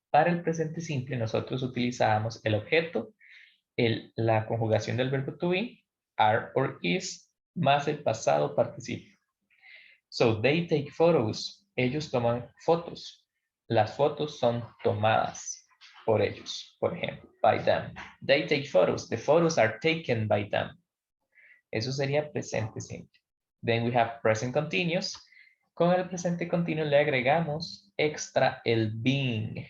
Para el presente simple nosotros utilizábamos el objeto, la conjugación del verbo to be, are or is, más el pasado participio. So, they take photos. Ellos toman fotos. Las fotos son tomadas por ellos, por ejemplo, by them. They take photos. The photos are taken by them. Eso sería presente simple. Then we have present continuous. Con el presente continuo le agregamos extra el being.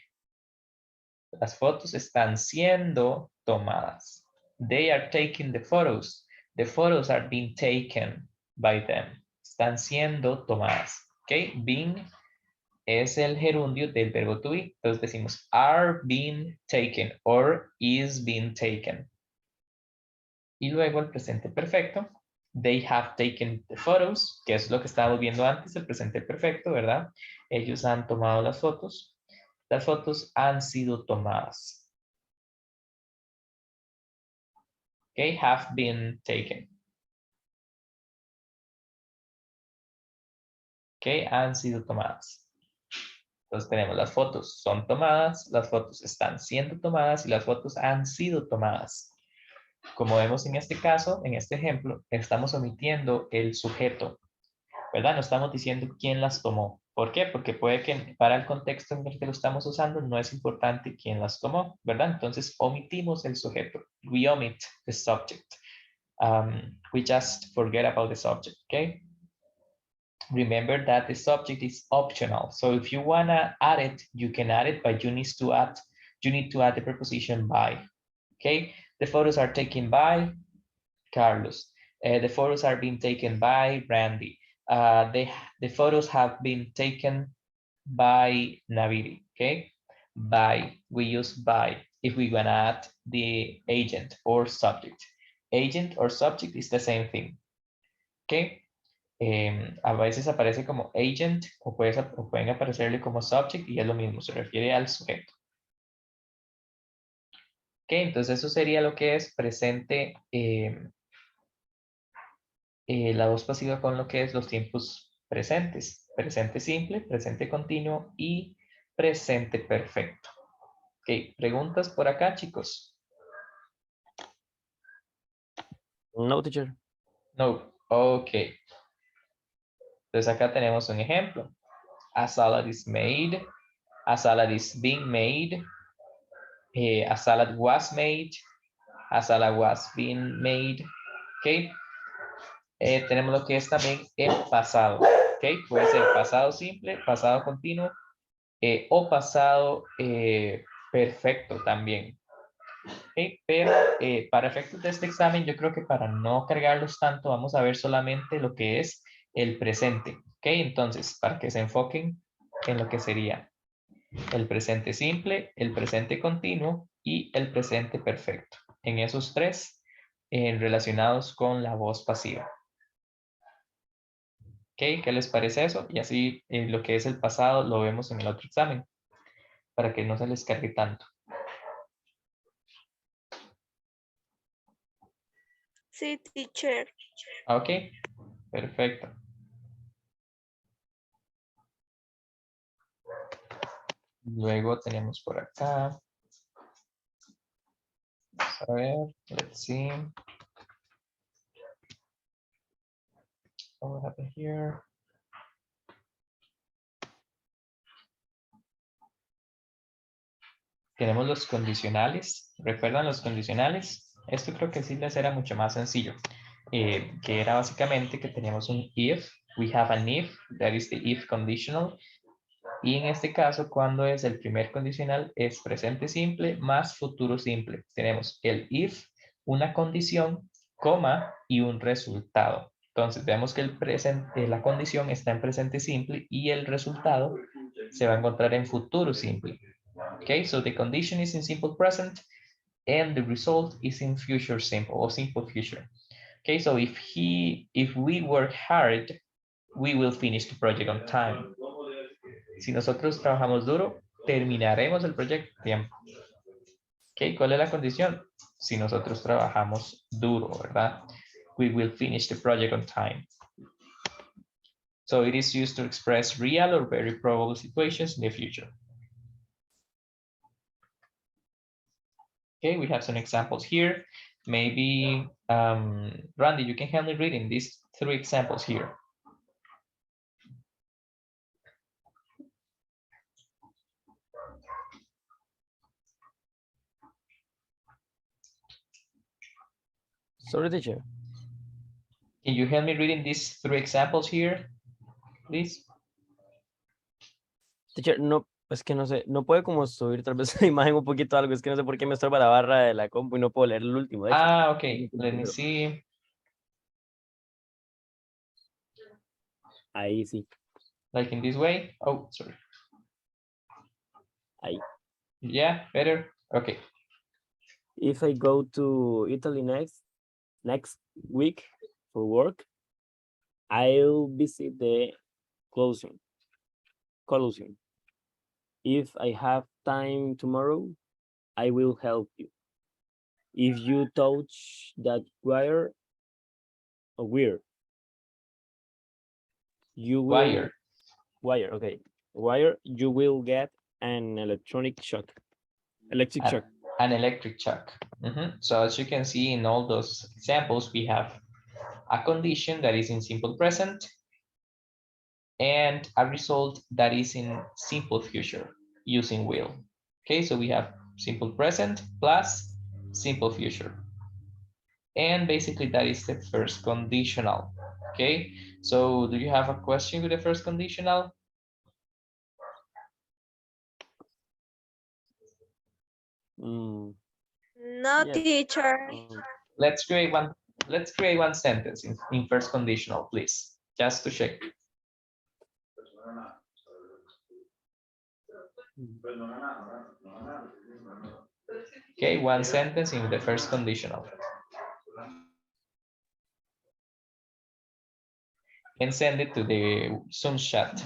Las fotos están siendo tomadas. They are taking the photos. The photos are being taken by them. Están siendo tomadas. ¿Ok? Being es el gerundio del verbo to be. Entonces decimos are being taken or is being taken. Y luego el presente perfecto. They have taken the photos, que es lo que estábamos viendo antes, el presente perfecto, ¿verdad? Ellos han tomado las fotos. Las fotos han sido tomadas. Okay, have been taken. Okay, han sido tomadas. Entonces tenemos las fotos son tomadas, las fotos están siendo tomadas y las fotos han sido tomadas. Como vemos en este caso, en este ejemplo, estamos omitiendo el sujeto, ¿verdad? No estamos diciendo quién las tomó. ¿Por qué? Porque puede que para el contexto en el que lo estamos usando no es importante quién las tomó, ¿verdad? Entonces omitimos el sujeto. We omit the subject. We just forget about the subject, okay? remember that the subject is optional. So if you wanna add it, you can add it, but you need to add the preposition by. Okay, the photos are taken by Carlos. The photos are being taken by Randy. The photos have been taken by Naviri. Okay, by, we use by if we wanna add the agent or subject. Agent or subject is the same thing. Okay. A veces aparece como agent o pueden aparecerle como subject y es lo mismo, se refiere al sujeto. Ok, entonces eso sería lo que es presente, la voz pasiva con lo que es los tiempos presentes. Presente simple, presente continuo y presente perfecto. Ok, preguntas por acá, chicos. No, teacher. No, ok. Entonces acá tenemos un ejemplo. A salad is made. A salad is being made. A salad was made. A salad was being made. Ok. Tenemos lo que es también el pasado. Ok. Puede ser pasado simple, pasado continuo o pasado perfecto también. Okay. Pero para efectos de este examen, yo creo que para no cargarlos tanto, vamos a ver solamente lo que es el presente. Ok. Entonces, para que se enfoquen en lo que sería el presente simple, el presente continuo y el presente perfecto. En esos tres relacionados con la voz pasiva. ¿Ok? ¿Qué les parece eso? Y así lo que es el pasado lo vemos en el otro examen, para que no se les cargue tanto. Sí, teacher. Ok, perfecto. Luego tenemos por acá. Vamos a ver, let's see. What happened here? Tenemos los condicionales. ¿Recuerdan los condicionales? Esto creo que sí les era mucho más sencillo. Que era básicamente que teníamos un if. We have an if, that is the if conditional. Y en este caso, cuando es el primer condicional, es presente simple más futuro simple. Tenemos el if, una condición, coma y un resultado. Entonces, vemos que la condición está en presente simple y el resultado se va a encontrar en futuro simple. Okay, so the condition is in simple present and the result is in future simple or simple future. Okay, so if we work hard, we will finish the project on time. Si nosotros trabajamos duro, terminaremos el proyecto a tiempo. Okay, ¿cuál es la condición? Si nosotros trabajamos duro, ¿verdad? We will finish the project on time. So it is used to express real or very probable situations in the future. Okay, we have some examples here. Maybe, Randy, you can help me reading these 3 examples here. Sorry, teacher. Can you help me reading these 3 examples here, please? Teacher, no, es que no sé, no puede como subir tal vez la imagen un poquito algo, es que no sé por qué me estorba la barra de la compu y no puedo leer el último, de hecho. Ah, okay, let me see. Ahí sí. Like in this way? Oh, sorry. Ahí. Yeah, better. Okay. If I go to Italy next week for work, I'll visit the Colosseum. If I have time tomorrow, I will help you. If you touch that wire, you will okay. Wire, you will get an electric shock. An electric shock. So as you can see in all those examples, we have a condition that is in simple present and a result that is in simple future using will. Okay, so we have simple present plus simple future. And basically that is the first conditional. Okay, so do you have a question with the first conditional? Mm, No, yes. teacher. Let's create one sentence in first conditional, please, just to check. Okay, one sentence in the first conditional. And send it to the Zoom chat.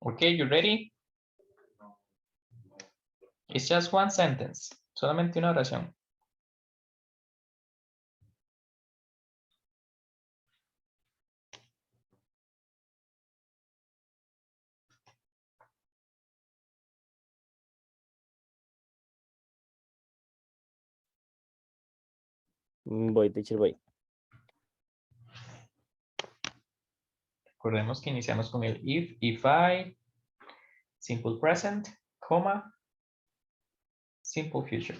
Okay, you ready? It's just one sentence, solamente una oración. Voy, teacher, voy. Recordemos que iniciamos con el if I, simple present, coma, simple future.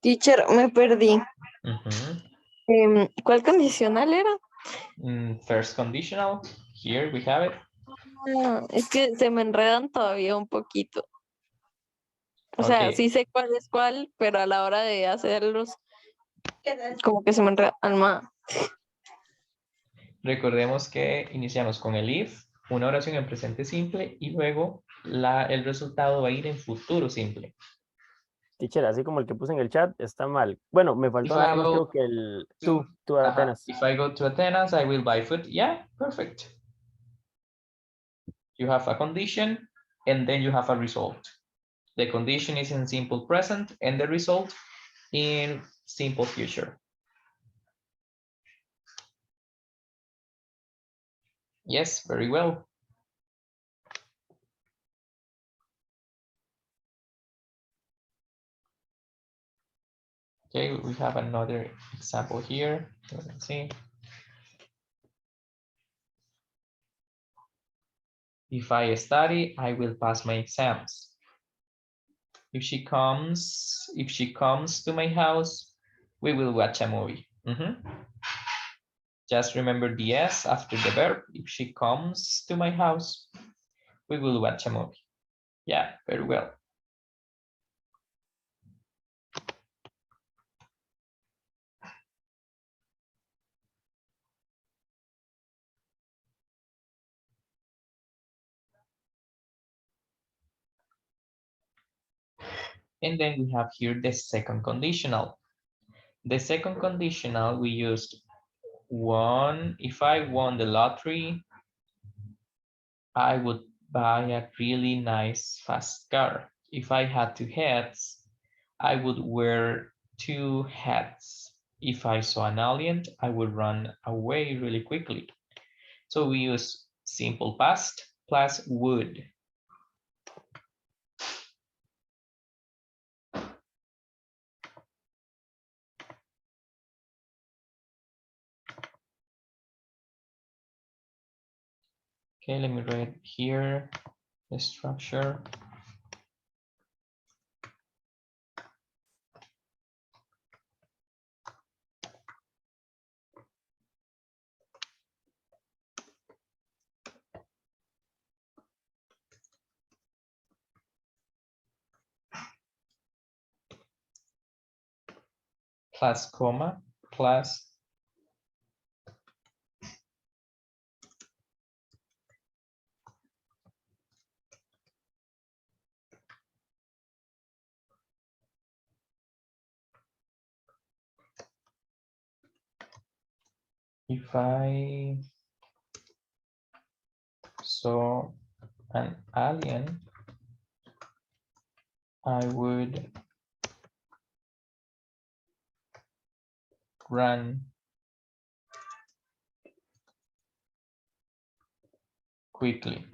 Teacher, me perdí. Mhm. ¿Cuál condicional era? First conditional, here we have it. Ah, es que se me enredan todavía un poquito. O sea, Okay. sí sé cuál es cuál, pero a la hora de hacerlos, como que se me enreda. Alma. Recordemos que iniciamos con el if una oración en presente simple y luego el resultado va a ir en futuro simple. Teacher, así como el que puse en el chat, está mal. Bueno, me faltó If I nada más, go creo que el to, to Atenas. if I go to Athens, I will buy food. Yeah, perfect. You have a condition and then you have a result. The condition is in simple present and the result in simple future. Yes, very well. Okay, we have another example here. Let's see. If I study, I will pass my exams. If she comes to my house, we will watch a movie. Just remember the S after the verb. If she comes to my house, we will watch a movie. Yeah, very well. And then we have here the second conditional. The second conditional, we used one. If I won the lottery, I would buy a really nice fast car. If I had two hats, I would wear two hats. If I saw an alien, I would run away really quickly. So we use simple past plus would. Okay, let me read here the structure. Plus comma plus if I saw an alien, I would run quickly.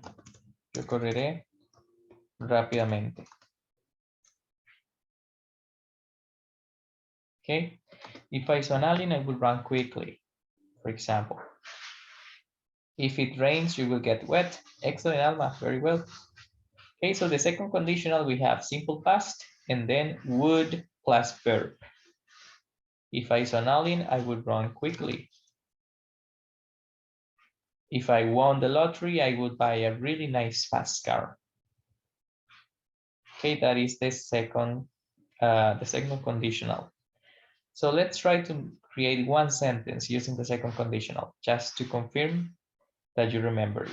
Yo correré rápidamente. Okay, if I saw an alien, I would run quickly, for example. If it rains, you will get wet. Excellent, Alma, very well. Okay, so the second conditional, we have simple past and then would plus verb. If I saw an alien, I would run quickly. If I won the lottery, I would buy a really nice fast car. Okay, that is the second conditional. So let's try to create one sentence using the second conditional, just to confirm that you remember it.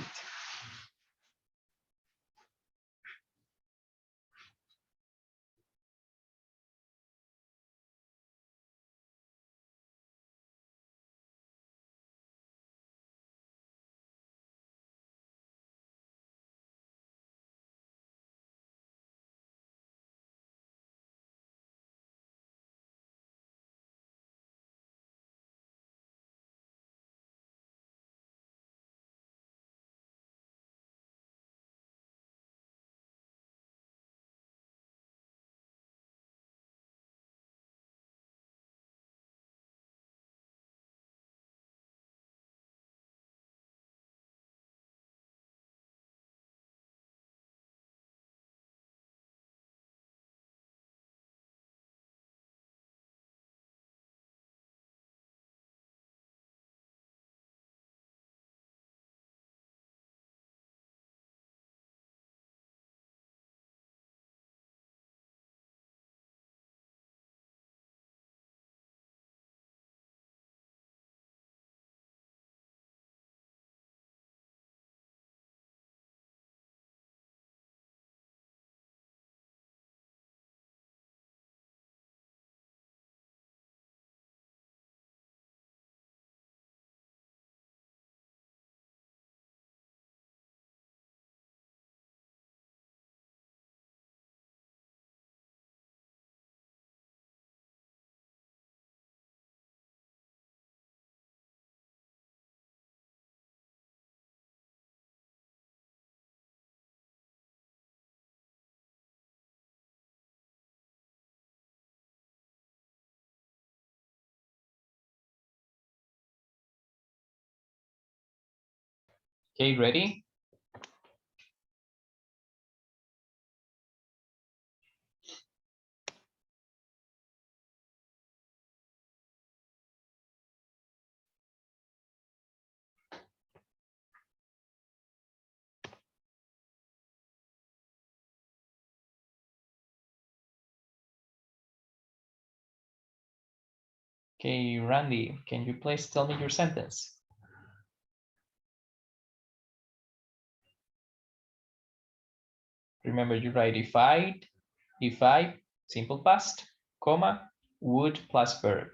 Okay, ready? Okay, Randy, can you please tell me your sentence? Remember, you write if I, simple past, comma, would plus verb.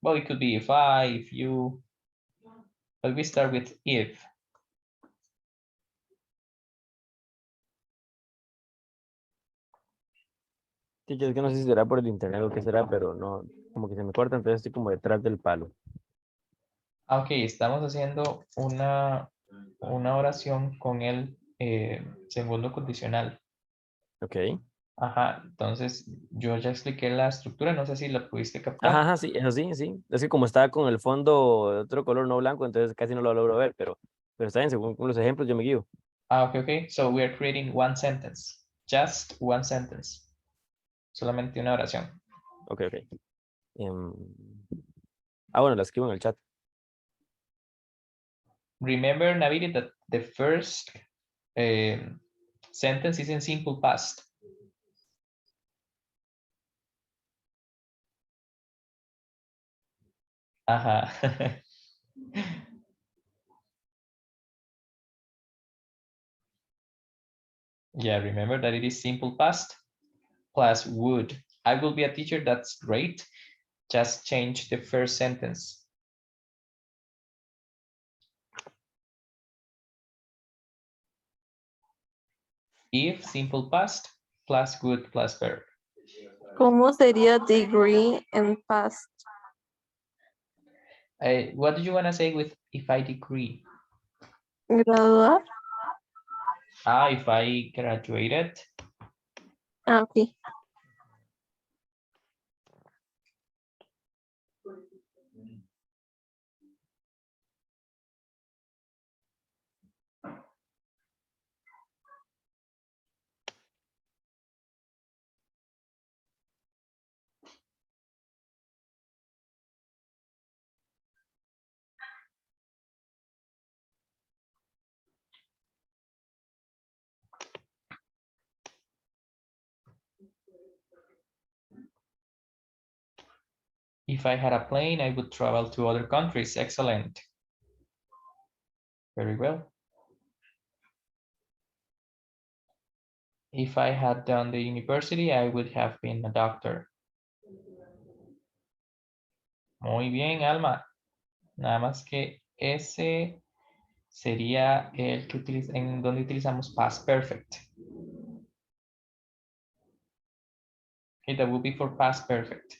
Well, it could be if I, if you, but we start with if. Sí, es que no sé si será por el internet o qué será, pero no, como que se me corta, entonces estoy como detrás del palo. Ok, estamos haciendo una oración con el segundo condicional. Ok. Ajá, entonces yo ya expliqué la estructura, no sé si la pudiste Ajá, captar. ajá, sí, eso sí, sí. Es que como estaba con el fondo de otro color no blanco, entonces casi no lo logro ver, pero está bien, según los ejemplos yo me guío. Ah, ok, ok. So we are creating one sentence. Just one sentence. Solamente una oración. Ok, ok. Em, bueno, la escribo en el chat. Remember, Naviri, that the first sentence is in simple past. Ajá. Yeah, remember that it is simple past plus would. I will be a teacher, that's great. Just change the first sentence. If simple past plus would plus verb. ¿Cómo sería degree en past? What do you want to say with if I degree? Graduar. If I graduated. Ah, ok. If I had a plane, I would travel to other countries. Excellent. Very well. If I had done the university, I would have been a doctor. Muy bien, Alma. Nada más que ese sería el que en donde utilizamos past perfect. Okay, that would be for past perfect.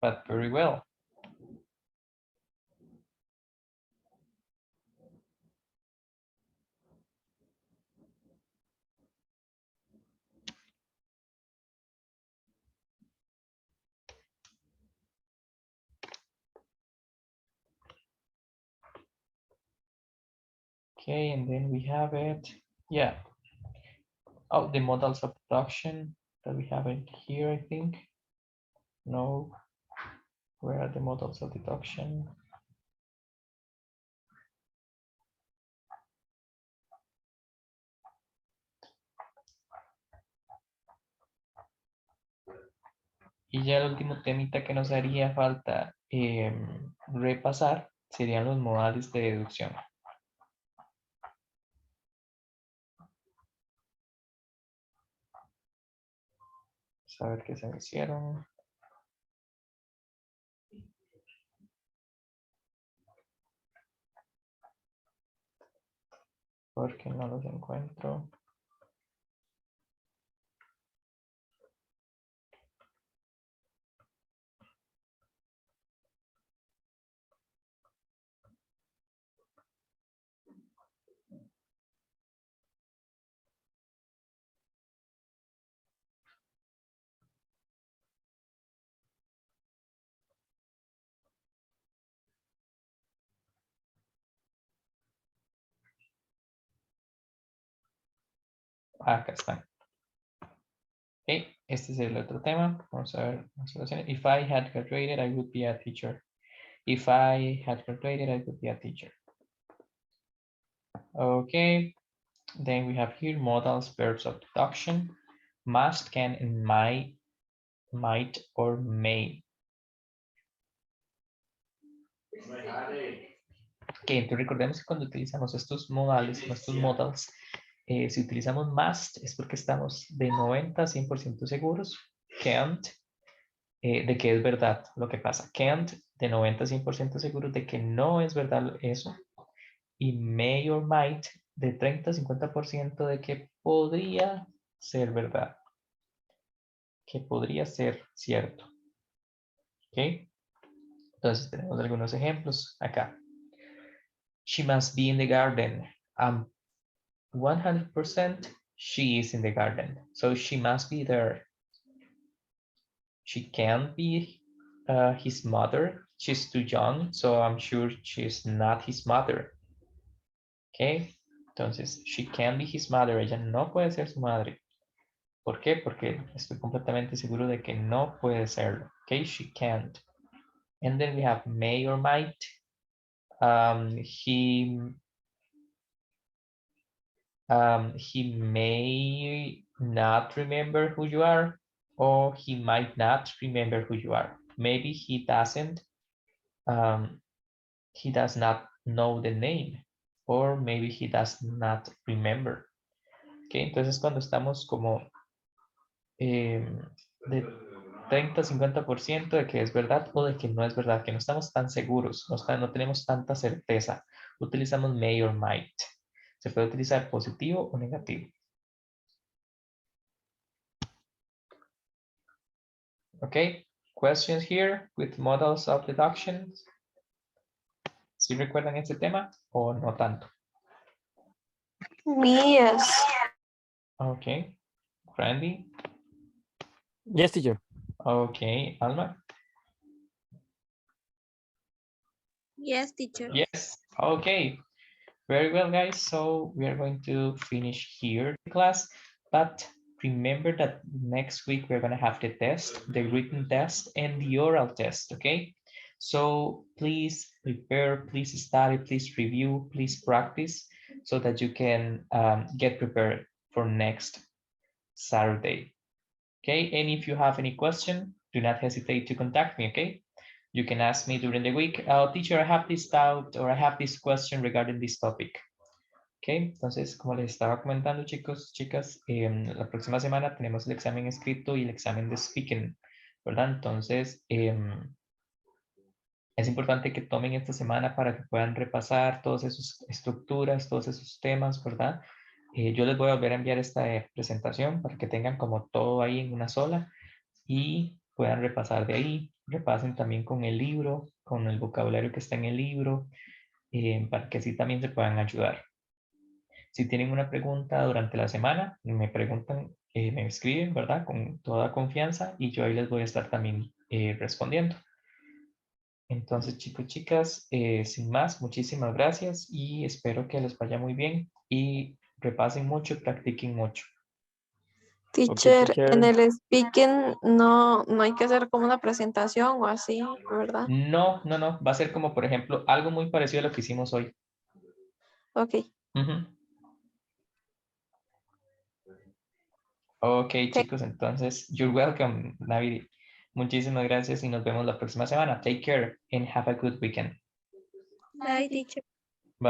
But very well. Okay, and then we have it. Yeah. Oh, the models of deduction that we have it here, I think. No. Where are the models of deduction? Y ya el último temita que nos haría falta repasar serían los modales de deducción. Vamos a ver qué se me hicieron. Porque no los encuentro. Acá están. Ok, este es el otro tema. Vamos a ver las soluciones. If I had graduated, I would be a teacher. If I had graduated, I would be a teacher. Okay, then we have here modals, verbs of deduction. Must, can, and might, or may. Ok, entonces recordemos que cuando utilizamos estos modales, estos modals, si utilizamos must es porque estamos de 90 a 100% seguros. Can't, de que es verdad lo que pasa. Can't, de 90 a 100% seguros de que no es verdad eso. Y may or might, de 30 a 50% de que podría ser verdad. Que podría ser cierto. ¿Ok? Entonces tenemos algunos ejemplos acá. She must be in the garden. 100% she is in the garden. So she must be there. She can't be his mother. She's too young, so I'm sure she's not his mother. ¿Ok? Entonces, she can't be his mother. Ella no puede ser su madre. ¿Por qué? Porque estoy completamente seguro de que no puede serlo. ¿Ok? She can't. And then we have may or might. He may not remember who you are, or he might not remember who you are. Maybe he doesn't. He does not know the name, or maybe he does not remember. Okay, entonces cuando estamos como de 30-50% de que es verdad o de que no es verdad, que no estamos tan seguros, no tenemos tanta certeza, utilizamos may or might. Se puede utilizar positivo o negativo. Okay, questions here with models of deduction. ¿Sí recuerdan este tema o no tanto? Yes. Okay, Randy. Yes, teacher. Okay, Alma. Yes, teacher. Yes, okay. Very well, guys. So we are going to finish here the class, but remember that next week we're going to have the test, the written test and the oral test, okay? So please prepare, please study, please review, please practice so that you can get prepared for next Saturday, okay? And if you have any question, do not hesitate to contact me, okay? You can ask me during the week, teacher, I have this doubt or I have this question regarding this topic. Ok, entonces, como les estaba comentando, chicos, chicas, la próxima semana tenemos el examen escrito y el examen de speaking, ¿verdad? Entonces, es importante que tomen esta semana para que puedan repasar todas esas estructuras, todos esos temas, ¿verdad? Yo les voy a volver a enviar esta presentación para que tengan como todo ahí en una sola y puedan repasar de ahí. Repasen también con el libro, con el vocabulario que está en el libro, para que así también se puedan ayudar. Si tienen una pregunta durante la semana, me preguntan, me escriben, ¿verdad? Con toda confianza y yo ahí les voy a estar también respondiendo. Entonces, chicos, chicas, sin más, muchísimas gracias y espero que les vaya muy bien y repasen mucho, practiquen mucho. Teacher, teacher. en el speaking no hay que hacer como una presentación o así, ¿verdad? No, no, no, va a ser como, por ejemplo, algo muy parecido a lo que hicimos hoy. Ok. Ujú. Ok, chicos, entonces, you're welcome, Navi. Muchísimas gracias y nos vemos la próxima semana. Take care and have a good weekend. Bye, teacher.